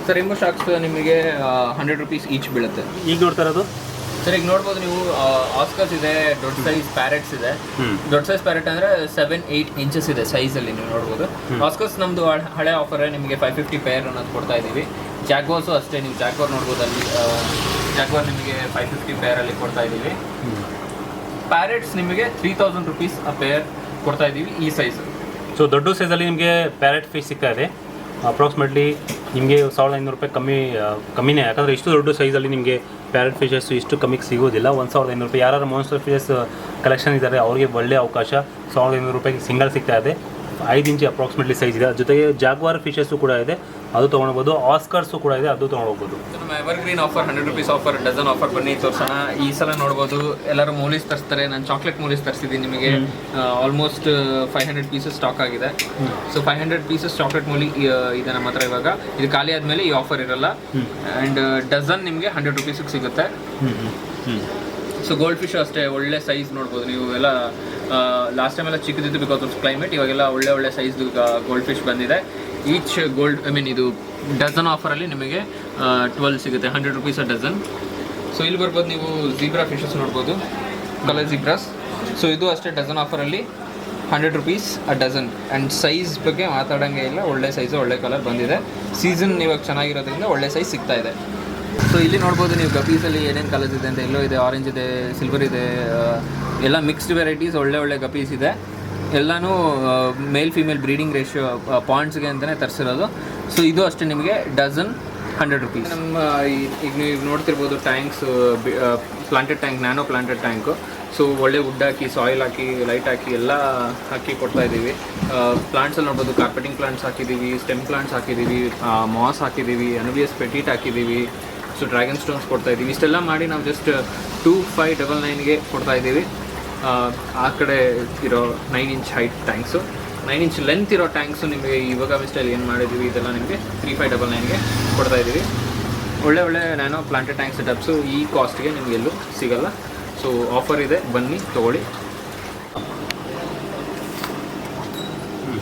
Speaker 2: ಸರ್ ರೇಂಬೋ ಶಾರ್ಕ್ಸ್ ನಿಮಗೆ 100 ರೂಪೀಸ್ ಈಚ್ ಬೀಳುತ್ತೆ.
Speaker 1: ಈಗ ನೋಡ್ತಾ ಇರೋದು
Speaker 2: ಸರ್ ಈಗ ನೋಡ್ಬೋದು ನೀವು, ಆಸ್ಕರ್ಸ್ ಇದೆ, ದೊಡ್ಡ ಸೈಜ್ ಪ್ಯಾರೆಟ್ಸ್ ಇದೆ. ದೊಡ್ಡ ಸೈಜ್ ಪ್ಯಾರೆಟ್ ಅಂದರೆ 7-8 ಇಂಚಸ್ ಇದೆ ಸೈಜಲ್ಲಿ ನೀವು ನೋಡ್ಬೋದು. ಆಸ್ಕರ್ಸ್ ನಮ್ಮದು ಹಳೆ ಆಫರ್ ನಿಮಗೆ 550 ಪೇರ್ ಅನ್ನೋದು ಕೊಡ್ತಾ ಇದ್ದೀವಿ. ಜಾಗ್ವಾರ್ಸು ಅಷ್ಟೇ, ನೀವು ಜಾಗ್ವಾರ್ ನೋಡ್ಬೋದು ಅಲ್ಲಿ. ಜಾಗ್ವಾರ್ ನಿಮಗೆ 550 ಪೇರಲ್ಲಿ ಕೊಡ್ತಾ ಇದ್ದೀವಿ. ಪ್ಯಾರೆಟ್ಸ್ ನಿಮಗೆ 3000 ರೂಪೀಸ್ ಆ ಪೇರ್ ಕೊಡ್ತಾ ಇದ್ದೀವಿ ಈ ಸೈಜ್.
Speaker 1: ಸೊ ದೊಡ್ಡ ಸೈಜಲ್ಲಿ ನಿಮಗೆ ಪ್ಯಾರೆಟ್ ಫಿಶ್ ಸಿಗ್ತಾ ಇದೆ. ಅಪ್ರಾಕ್ಸಿಮೇಟ್ಲಿ ನಿಮಗೆ 1500 ರೂಪಾಯಿ ಕಮ್ಮಿನೇ. ಯಾಕಂದರೆ ಇಷ್ಟು ದೊಡ್ಡ ಸೈಜಲ್ಲಿ ನಿಮಗೆ ಪ್ಯಾರೆಟ್ ಫಿಶಸ್ ಇಷ್ಟು ಕಮ್ಮಿಗೆ ಸಿಗೋದಿಲ್ಲ. 1500 ರೂಪಾಯಿ. ಯಾರು ಮಾನ್ಸ್ಟರ್ ಫಿಶಸ್ ಕಲೆಕ್ಷನ್ ಇದ್ದಾರೆ ಅವ್ರಿಗೆ ಒಳ್ಳೆಯ ಅವಕಾಶ. 1500 ರೂಪಾಯಿಗೆ ಸಿಂಗಲ್ ಸಿಗ್ತಾ ಇದೆ. 5 ಇಂಚ್ ಅಪ್ರಾಕ್ಸಿಮೇಟ್ಲಿ ಸೈಜ್ ಇದೆ. ಜೊತೆಗೆ ಜಾಗ್ವಾರ್ ಫಿಶಸ್ಸು ಕೂಡ ಇದೆ, ಅದು ತೊಗೊಳ್ಬೋದು. ಆಸ್ಕರ್ಸು ಕೂಡ ಇದೆ, ಅದು ತೊಗೊಂಡೋಗ್ಬೋದು.
Speaker 2: ನಮ್ಮ evergreen offer 100 rupees offer, dozen offer ಬನ್ನಿ ತೋರಿಸೋಣ. ಈ ಸಲ ನೋಡ್ಬೋದು ಎಲ್ಲರೂ ಮೂಲೀಸ್ ತರಿಸ್ತಾರೆ. ನಾನು ಚಾಕ್ಲೇಟ್ ಮೂಲೀಸ್ ತರಿಸಿದ್ದೀನಿ ನಿಮಗೆ. ಆಲ್ಮೋಸ್ಟ್ 500 ಪೀಸಸ್ ಸ್ಟಾಕ್ ಆಗಿದೆ. ಸೊ 500 ಪೀಸಸ್ ಚಾಕ್ಲೇಟ್ ಮೂಲಿ ಇದೆ ನಮ್ಮ ಹತ್ರ ಇವಾಗ. ಇದು ಖಾಲಿ ಆದಮೇಲೆ ಈ ಆಫರ್ ಇರಲ್ಲ. ಆ್ಯಂಡ್ ಡಜನ್ ನಿಮಗೆ 100 rupeesಗೆ ಸಿಗುತ್ತೆ. ಸೊ ಗೋಲ್ಡ್ ಫಿಶ್ ಅಷ್ಟೇ ಒಳ್ಳೆ ಸೈಜ್ ನೋಡ್ಬೋದು ನೀವು. ಎಲ್ಲ ಲಾಸ್ಟ್ ಟೈಮ್ ಎಲ್ಲ ಚಿಕ್ಕದಿತ್ತು ಬಿಕಾಸ್ ಆಫ್ ಕ್ಲೈಮೇಟ್. ಇವಾಗೆಲ್ಲ ಒಳ್ಳೆ ಸೈಜ್ದು ಗೋಲ್ಡ್ ಫಿಶ್ ಬಂದಿದೆ. ಈಚ್ ಇದು ಡಜನ್ ಆಫರಲ್ಲಿ ನಿಮಗೆ 12 ಸಿಗುತ್ತೆ, 100 rupees ಅ ಡಜನ್. ಸೊ ಇಲ್ಲಿ ಬರ್ಬೋದು ನೀವು ಝೀಬ್ರಾ ಫಿಶಸ್ ನೋಡ್ಬೋದು, ಕಲರ್ ಝೀಬ್ರಾಸ್. ಸೊ ಇದು ಅಷ್ಟೇ ಡಜನ್ ಆಫರಲ್ಲಿ 100 rupees a dozen. And size ಬಗ್ಗೆ ಮಾತಾಡೋಂಗೆ ಇಲ್ಲ, ಒಳ್ಳೆ ಸೈಜು ಒಳ್ಳೆ ಕಲರ್ ಬಂದಿದೆ. ಸೀಸನ್ ಇವಾಗ ಚೆನ್ನಾಗಿರೋದ್ರಿಂದ ಒಳ್ಳೆ ಸೈಜ್ ಸಿಗ್ತಾ ಇದೆ. ಸೊ ಇಲ್ಲಿ ನೋಡ್ಬೋದು ನೀವು ಗಪೀಸಲ್ಲಿ ಏನೇನು ಕಲರ್ಸ್ ಇದೆ ಅಂತ. ಎಲ್ಲೋ ಇದೆ, ಆರೆಂಜ್ ಇದೆ, ಸಿಲ್ವರ್ ಇದೆ, ಎಲ್ಲ ಮಿಕ್ಸ್ಡ್ ವೆರೈಟೀಸ್ ಒಳ್ಳೆ ಗಪೀಸ್ ಇದೆ. ಎಲ್ಲನೂ ಮೇಲ್ ಫಿಮೇಲ್ ಬ್ರೀಡಿಂಗ್ ರೇಷಿಯೋ ಪಾಯಿಂಟ್ಸ್ಗೆ ಅಂತಲೇ ತರಿಸಿರೋದು. ಸೊ ಇದು ಅಷ್ಟೇ ನಿಮಗೆ ಡಜನ್ 100 rupees. ನಮ್ಮ ಈಗ ನೀವು ನೋಡ್ತಿರ್ಬೋದು tanks, planted tank, nano planted tank. So ಒಳ್ಳೆ ವುಡ್ ಹಾಕಿ, ಸಾಯಿಲ್ ಹಾಕಿ, ಲೈಟ್ ಹಾಕಿ ಎಲ್ಲ ಹಾಕಿ ಕೊಡ್ತಾ ಇದ್ದೀವಿ. ಪ್ಲಾಂಟ್ಸಲ್ಲಿ ನೋಡ್ಬೋದು ಕಾರ್ಪೆಟಿಂಗ್ ಪ್ಲಾಂಟ್ಸ್ ಹಾಕಿದ್ದೀವಿ, ಸ್ಟೆಮ್ ಪ್ಲಾಂಟ್ಸ್ ಹಾಕಿದ್ದೀವಿ, ಮಾಸ್ ಹಾಕಿದ್ದೀವಿ, ಅನುಬಿಯಸ್ ಪೆಟಿಟ್ ಹಾಕಿದ್ದೀವಿ. ಸೊ ಡ್ರ್ಯಾಗನ್ ಸ್ಟೋನ್ಸ್ ಕೊಡ್ತಾ ಇದ್ದೀವಿ. ಇಷ್ಟೆಲ್ಲ ಮಾಡಿ ನಾವು ಜಸ್ಟ್ 2599ಗೆ ಕೊಡ್ತಾ ಇದ್ದೀವಿ. ಆ ಕಡೆ ಇರೋ 9 inch height tanks, 9 inch length ಇರೋ ಟ್ಯಾಂಕ್ಸು ನಿಮಗೆ ಇವಾಗ ಮಿಸ್ಟೈಲ್ ಏನು ಮಾಡಿದ್ದೀವಿ ಇದೆಲ್ಲ ನಿಮಗೆ 3599ಗೆ ಕೊಡ್ತಾ ಇದ್ದೀವಿ. ಒಳ್ಳೆ ನ್ಯಾನೋ ಪ್ಲಾಂಟೆಡ್ ಟ್ಯಾಂಕ್ ಸೆಟಪ್ಸು ಈ ಕಾಸ್ಟ್ಗೆ ನಿಮಗೆ ಎಲ್ಲೂ ಸಿಗಲ್ಲ. ಸೊ ಆಫರ್ ಇದೆ, ಬನ್ನಿ ತೊಗೊಳ್ಳಿ.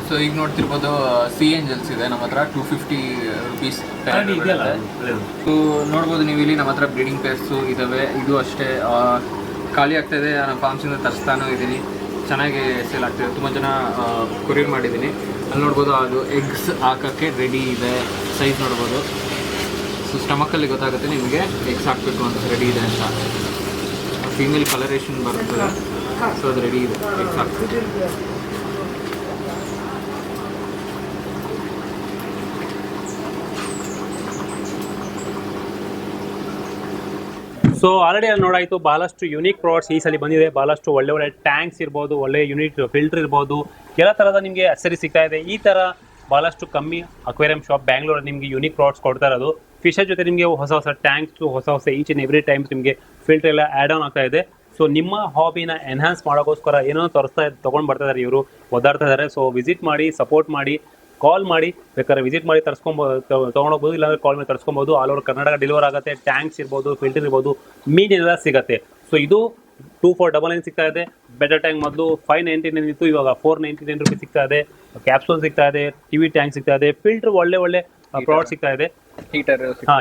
Speaker 2: ಸೊ ಈಗ ನೋಡ್ತಿರ್ಬೋದು ಸಿ ಏಂಜಲ್ಸ್ ಇದೆ ನಮ್ಮ ಹತ್ರ, 250 rupees. ಸೊ ನೋಡ್ಬೋದು ನೀವು ಇಲ್ಲಿ ನಮ್ಮ ಹತ್ರ ಬ್ರೀಡಿಂಗ್ ಪೇರ್ಸು ಇದ್ದಾವೆ. ಇದು ಅಷ್ಟೇ ಖಾಲಿ ಆಗ್ತಾಯಿದೆ. ನಾನು ಫಾರ್ಮ್ಸಿಂದ ತರಿಸ್ತಾನೂ ಇದ್ದೀನಿ, ಚೆನ್ನಾಗಿ ಸೇಲ್ ಆಗ್ತಿದೆ. ತುಂಬ ಜನ ಕೊರಿಯರ್ ಮಾಡಿದ್ದೀನಿ. ಅಲ್ಲಿ ನೋಡ್ಬೋದು ಅದು ಎಗ್ಸ್ ಹಾಕೋಕ್ಕೆ ರೆಡಿ ಇದೆ. ಸೈಜ್ ನೋಡ್ಬೋದು. ಸೊ ಸ್ಟಮಕಲ್ಲಿ ಗೊತ್ತಾಗುತ್ತೆ ನಿಮಗೆ ಎಗ್ಸ್ ಹಾಕಬೇಕು ಅಂತ ರೆಡಿ ಇದೆ ಅಂತ. ಫೀಮೇಲ್ ಕಲರೇಷನ್ ಬರ್ತದೆ. ಸೊ ಅದು ರೆಡಿ ಇದೆ, ಎಗ್ಸ್ ಹಾಕ್ತೀವಿ.
Speaker 1: ಸೊ ಆಲ್ರೆಡಿ ಅಲ್ಲಿ ನೋಡಾಯಿತು, ಭಾಳಷ್ಟು ಯೂನಿಕ್ ಪ್ರಾಡಕ್ಟ್ಸ್ ಈ ಸಲ ಬಂದಿದೆ. ಭಾಳಷ್ಟು ಒಳ್ಳೆ ಟ್ಯಾಂಕ್ಸ್ ಇರ್ಬೋದು, ಒಳ್ಳೆ ಯೂನಿಕ್ ಫಿಲ್ಟರ್ ಇರ್ಬೋದು, ಎಲ್ಲ ಥರದ ನಿಮಗೆ ಅಕ್ಸರಿ ಸಿಗ್ತಾ ಇದೆ. ಈ ಥರ ಭಾಳಷ್ಟು ಕಮ್ಮಿ ಅಕ್ವೇರಿಯಂ ಶಾಪ್ ಬ್ಯಾಂಗ್ಳೂರಲ್ಲಿ ನಿಮಗೆ ಯೂನಿಕ್ ಪ್ರಾಡಕ್ಟ್ಸ್ ಕೊಡ್ತಾ ಇರೋದು. ಫಿಶರ್ ಜೊತೆ ನಿಮಗೆ ಹೊಸ ಟ್ಯಾಂಕ್ಸು, ಹೊಸ ಈಚ್ ಆ್ಯಂಡ್ ಎವ್ರಿ ಟೈಮ್ಸ್ ನಿಮಗೆ ಫಿಲ್ಟರ್ ಎಲ್ಲ ಆ್ಯಡ್ ಆನ್ ಆಗ್ತಾ ಇದೆ. ಸೊ ನಿಮ್ಮ ಹಾಬಿನ ಎನ್ಹಾನ್ಸ್ ಮಾಡೋಕ್ಕೋಸ್ಕರ ಏನೋ ತೊಗೊಂಡು ಬರ್ತಾ ಇದ್ದಾರೆ, ಇವರು ಓದಾಡ್ತಾ ಇದ್ದಾರೆ. ಸೊ ವಿಸಿಟ್ ಮಾಡಿ, ಸಪೋರ್ಟ್ ಮಾಡಿ, ಕಾಲ್ ಮಾಡಿ, ಬೇಕಾದ್ರೆ ವಿಸಿಟ್ ಮಾಡಿ ತೊಗೊಂಡೋಗ್ಬೋದು, ಇಲ್ಲಾಂದರೆ ಕಾಲ್ ಮಾಡಿ ತರಿಸ್ಕೊಬೋದು. ಆಲ್ ಓವರ್ ಕರ್ನಾಟಕ ಡೆಲಿವರ್ ಆಗುತ್ತೆ. ಟ್ಯಾಂಕ್ಸ್ ಇರ್ಬೋದು, ಫಿಲ್ಟರ್ ಇರ್ಬೋದು, ಮೀನೆಲ್ಲ ಸಿಗುತ್ತೆ. ಸೊ ಇದು 2499 ಸಿಗ್ತಾ ಇದೆ. ಬೆಟರ್ ಟ್ಯಾಂಕ್ ಮೊದಲು 599 ಇತ್ತು, ಇವಾಗ 499 rupees ಸಿಗ್ತಾ ಇದೆ. ಕ್ಯಾಪ್ಸೂಲ್ ಸಿಗ್ತಾ ಇದೆ, ಟಿವಿ ಟ್ಯಾಂಕ್ ಸಿಗ್ತಾ ಇದೆ, ಫಿಲ್ಟರ್ ಒಳ್ಳೆ ಪ್ರಾಡಕ್ಟ್ ಸಿಗ್ತಾ ಇದೆ.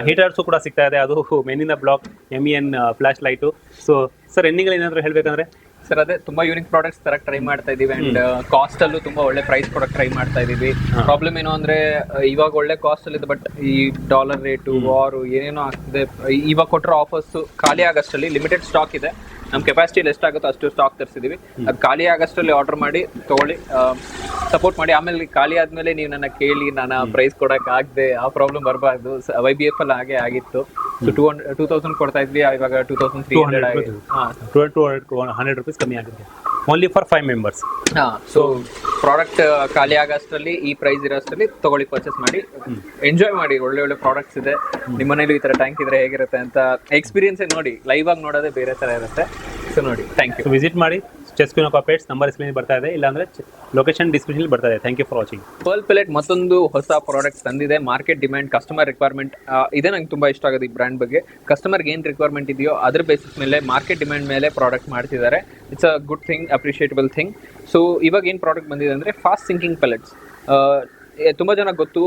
Speaker 1: ಹೀಟರ್ಸು ಕೂಡ ಸಿಗ್ತಾ ಇದೆ. ಅದು ಮೆನಿನ black MEN flash light. So sir ಎಂಡಿಂಗಲ್ಲಿ ಏನಾದರೂ ಹೇಳಬೇಕಂದ್ರೆ?
Speaker 2: ಸರ್ ಅದೇ ತುಂಬಾ ಯೂನಿಕ್ ಪ್ರಾಡಕ್ಟ್ಸ್ ತರ ಟ್ರೈ ಮಾಡ್ತಾ ಇದೀವಿ. ಅಂಡ್ ಕಾಸ್ಟ್ ಅಲ್ಲೂ ತುಂಬಾ ಒಳ್ಳೆ ಪ್ರೈಸ್ ಕೊಡಕ್ಕೆ ಟ್ರೈ ಮಾಡ್ತಾ ಇದೀವಿ. ಪ್ರಾಬ್ಲಮ್ ಏನು ಅಂದ್ರೆ ಇವಾಗ ಒಳ್ಳೆ ಕಾಸ್ಟ್ ಅಲ್ಲಿ ಇದೆ, ಬಟ್ ಈ ಡಾಲರ್ ರೇಟು, ವಾರು ಏನೇನೋ ಆಗ್ತಿದೆ. ಇವಾಗ ಕೊಟ್ಟಿರೋ ಆಫರ್ಸ್ ಖಾಲಿ ಆಗಷ್ಟಲ್ಲಿ ಲಿಮಿಟೆಡ್ ಸ್ಟಾಕ್ ಇದೆ. ನಮ್ಮ ಕೆಪಾಸಿಟಿಯಲ್ಲಿ ಎಷ್ಟಾಗುತ್ತೋ ಅಷ್ಟು ಸ್ಟಾಕ್ ತರಿಸಿದೀವಿ. ಅದು ಖಾಲಿ ಆಗಷ್ಟರಲ್ಲಿ ಆರ್ಡರ್ ಮಾಡಿ ತಗೊಳ್ಳಿ, ಸಪೋರ್ಟ್ ಮಾಡಿ. ಆಮೇಲೆ ಖಾಲಿ ಆದ್ಮೇಲೆ ನೀವು ನನ್ನ ಕೇಳಿ ನಾನು ಪ್ರೈಸ್ ಕೊಡಕ್ ಆಗದೆ ಆ ಪ್ರಾಬ್ಲಮ್ ಬರಬಾರ್ದು. YBF ಅಲ್ಲಿ ಹಾಗೆ ಆಗಿತ್ತು. ಸೊ 2000 ಕೊಡ್ತಾ ಇದ್ವಿ, ಇವಾಗ 2300 ಆಗಿದೆ.
Speaker 1: 100 rupees ಕಮ್ಮಿ ಆಗುತ್ತೆ, only for 5 members.
Speaker 2: So product ಖಾಲಿ ಆಗಷ್ಟರಲ್ಲಿ ಈ ಪ್ರೈಸ್ ಇರೋಷ್ಟರಲ್ಲಿ ತಗೊಳ್ಳಿ, ಪರ್ಚೇಸ್ ಮಾಡಿ, ಎಂಜಾಯ್ ಮಾಡಿ. ಒಳ್ಳೆ ಪ್ರಾಡಕ್ಟ್ಸ್ ಇದೆ. ನಿಮ್ಮ ಮನೇಲಿ ಈ ತರ ಟ್ಯಾಂಕ್ ಇದ್ರೆ ಹೇಗಿರುತ್ತೆ ಅಂತ ಎಕ್ಸ್ಪೀರಿಯನ್ಸ್ ನೋಡಿ. ಲೈವ್ ಆಗಿ ನೋಡೋದೇ ಬೇರೆ ತರ ಇರುತ್ತೆ. ಸೊ ನೋಡಿ, ಥ್ಯಾಂಕ್ ಯು.
Speaker 1: ವಿಸಿಟ್ ಮಾಡಿ. ಚೆಸ್ಕಿನೋ ಕಾಪೇಟ್ಸ್ ನಂಬರ್ ಸ್ಕ್ರೀನ್ ಬರ್ತಾ ಇದೆ, ಇಲ್ಲಾಂದ್ರೆ ಲೊಕೇಶನ್ ಡಿಸ್ಕ್ರಿಪ್ಷನ್ ಬರ್ತಾ ಇದೆ. Thank you for watching.
Speaker 2: Pearl pellet ಮತ್ತೊಂದು ಹೊಸ ಪ್ರಾಡಕ್ಟ್ ತಂದಿದೆ. ಮಾರ್ಕೆಟ್ ಡಿಮ್ಯಾಂಡ್, ಕಸ್ಟಮರ್ ರಿಕ್ವೈರ್ಮೆಂಟ್ ಇದೆ. ನಂಗೆ ತುಂಬಾ ಇಷ್ಟ ಆಗೋದು ಈ ಬ್ರ್ಯಾಂಡ್ ಬಗ್ಗೆ. ಕಸ್ಟಮರ್ಗೆ ಏನು ರಿಕ್ವೈರ್ಮೆಂಟ್ ಇದೆಯೋ ಅದ್ರ ಬೇಸಿಸ್ ಮೇಲೆ, ಮಾರ್ಕೆಟ್ ಡಿಮ್ಯಾಂಡ್ ಮೇಲೆ ಪ್ರಾಡಕ್ಟ್ ಮಾಡ್ತಿದ್ದಾರೆ. It's a good thing, appreciable thing. So ಇವಾಗ ಏನು ಪ್ರಾಡಕ್ಟ್ ಬಂದಿದೆ ಅಂದರೆ ಫಾಸ್ಟ್ ಸಿಂಕಿಂಗ್ ಪೆಲೆಟ್ಸ್. ತುಂಬ ಜನ ಗೊತ್ತು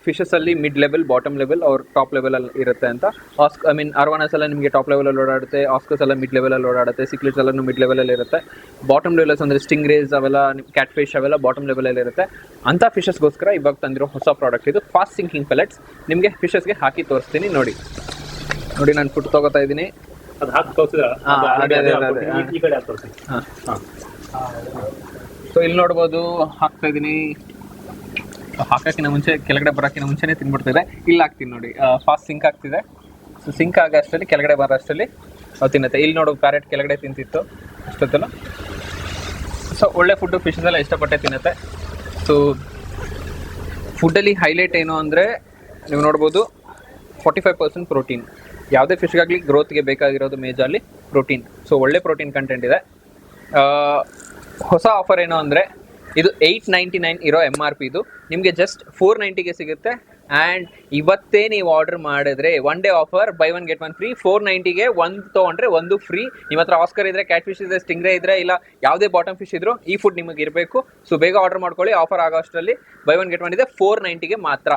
Speaker 2: ಫಿಶಸಲ್ಲಿ ಮಿಡ್ ಲೆವೆಲ್, ಬಾಟಮ್ ಲೆವೆಲ್ ಅವ್ರ ಟಾಪ್ ಲೆವೆಲಲ್ಲಿ ಇರುತ್ತೆ ಅಂತ. ಅರ್ವಾನಸ್ ಎಲ್ಲ ನಿಮಗೆ ಟಾಪ್ ಲೆವೆಲಲ್ಲಿ ಓಡಾಡುತ್ತೆ, ಆಸ್ಕರ್ಸ್ ಎಲ್ಲ ಮಿಡ್ ಲೆವೆಲಲ್ಲಿ ಓಡಾಡುತ್ತೆ, ಸಿಕ್ಲೆಟ್ಸ್ ಎಲ್ಲನೂ ಮಿಡ್ ಲೆವೆಲಲ್ಲಿ ಇರುತ್ತೆ. ಬಾಟಮ್ ಲೆವೆಲ್ಸ್ ಅಂದರೆ ಸ್ಟಿಂಗ್ ರೇಸ್ ಅವೆಲ್ಲ, ಕ್ಯಾಟ್ ಫಿಶ್ ಅವೆಲ್ಲ ಬಾಟಮ್ ಲೆವೆಲಲ್ಲಿ ಇರುತ್ತೆ. ಅಂಥ ಫಿಶಸ್ಗೋಸ್ಕರ ಇವಾಗ ತಂದಿರೋ ಹೊಸ ಪ್ರಾಡಕ್ಟ್ ಇದು, ಫಾಸ್ಟ್ ಸಿಂಕಿಂಗ್ ಪೆಲೆಟ್ಸ್. ನಿಮಗೆ ಫಿಶಸ್ಗೆ ಹಾಕಿ ತೋರಿಸ್ತೀನಿ ನೋಡಿ. ನಾನು ಫುಡ್ ತಗೋತಾ ಇದ್ದೀನಿ.
Speaker 1: ಅದು ಹಾಕಿ ತೋರಿಸಿದ್ರೆ ಈ ಕಡೆ ತೋರಿಸಿ.
Speaker 2: ಸೊ ಇಲ್ಲಿ ನೋಡ್ಬೋದು, ಹಾಕ್ತಾ ಇದ್ದೀನಿ. ಹಾಕೋಕ್ಕಿಂತ ಮುಂಚೆ, ಕೆಳಗಡೆ ಬರೋಕ್ಕಿಂತ ಮುಂಚೆನೇ ತಿನ್ಬಿಡ್ತಿದೆ. ಇಲ್ಲಿ ಹಾಕ್ತೀನಿ ನೋಡಿ, ಫಾಸ್ಟ್ ಸಿಂಕ್ ಆಗ್ತಿದೆ. ಸೊ ಸಿಂಕ್ ಆಗೋ ಅಷ್ಟರಲ್ಲಿ, ಕೆಳಗಡೆ ಬರೋ ಅಷ್ಟರಲ್ಲಿ ಅದು ತಿನ್ನುತ್ತೆ. ಇಲ್ಲಿ ನೋಡು, ಪ್ಯಾರೆಟ್ ಕೆಳಗಡೆ ತಿಂತಿತ್ತು ಅಷ್ಟೊತ್ತಲ್ಲ. ಸೊ ಒಳ್ಳೆ ಫುಡ್ಡು ಫಿಶಸ್ ಎಲ್ಲ ಇಷ್ಟಪಟ್ಟೆ ತಿನ್ನುತ್ತೆ. ಸೊ ಫುಡ್ಡಲ್ಲಿ ಹೈಲೈಟ್ ಏನು ಅಂದರೆ ನೀವು ನೋಡ್ಬೋದು 45% ಪ್ರೋಟೀನ್. ಯಾವುದೇ ಫಿಶ್ಗಾಗಲಿ ಗ್ರೋತ್ಗೆ ಬೇಕಾಗಿರೋದು ಮೇಜರ್ಲಿ ಪ್ರೋಟೀನ್. ಸೊ ಒಳ್ಳೆ ಪ್ರೋಟೀನ್ ಕಂಟೆಂಟ್ ಇದೆ. ಹೊಸ ಆಫರ್ ಏನು ಅಂದರೆ ಇದು 899 ಇರೋ MRP, ಇದು ನಿಮಗೆ ಜಸ್ಟ್ 490ಗೆ ಸಿಗುತ್ತೆ. ಆ್ಯಂಡ್ ಇವತ್ತೇ ನೀವು ಆರ್ಡರ್ ಮಾಡಿದ್ರೆ 1 day offer, buy 1 get 1 free. 490ಗೆ ಒಂದು ತೊಗೊಂಡ್ರೆ ಒಂದು ಫ್ರೀ. ನಿಮ್ಮ ಹತ್ರ ಆಸ್ಕರ್ ಇದ್ರೆ, ಕ್ಯಾಟ್ ಫಿಶ್ ಇದೆ, ಸ್ಟಿಂಗ್ರೇ ಇದ್ರೆ, ಇಲ್ಲ ಯಾವುದೇ ಬಾಟಮ್ ಫಿಶ್ ಇದ್ರು ಈ ಫುಡ್ ನಿಮಗೆ ಇರಬೇಕು. ಸೊ ಬೇಗ ಆರ್ಡರ್ ಮಾಡ್ಕೊಳ್ಳಿ, ಆಫರ್ ಆಗೋ ಅಷ್ಟರಲ್ಲಿ ಬೈ 1 get 1 ಇದೆ, 490ಗೆ ಮಾತ್ರ.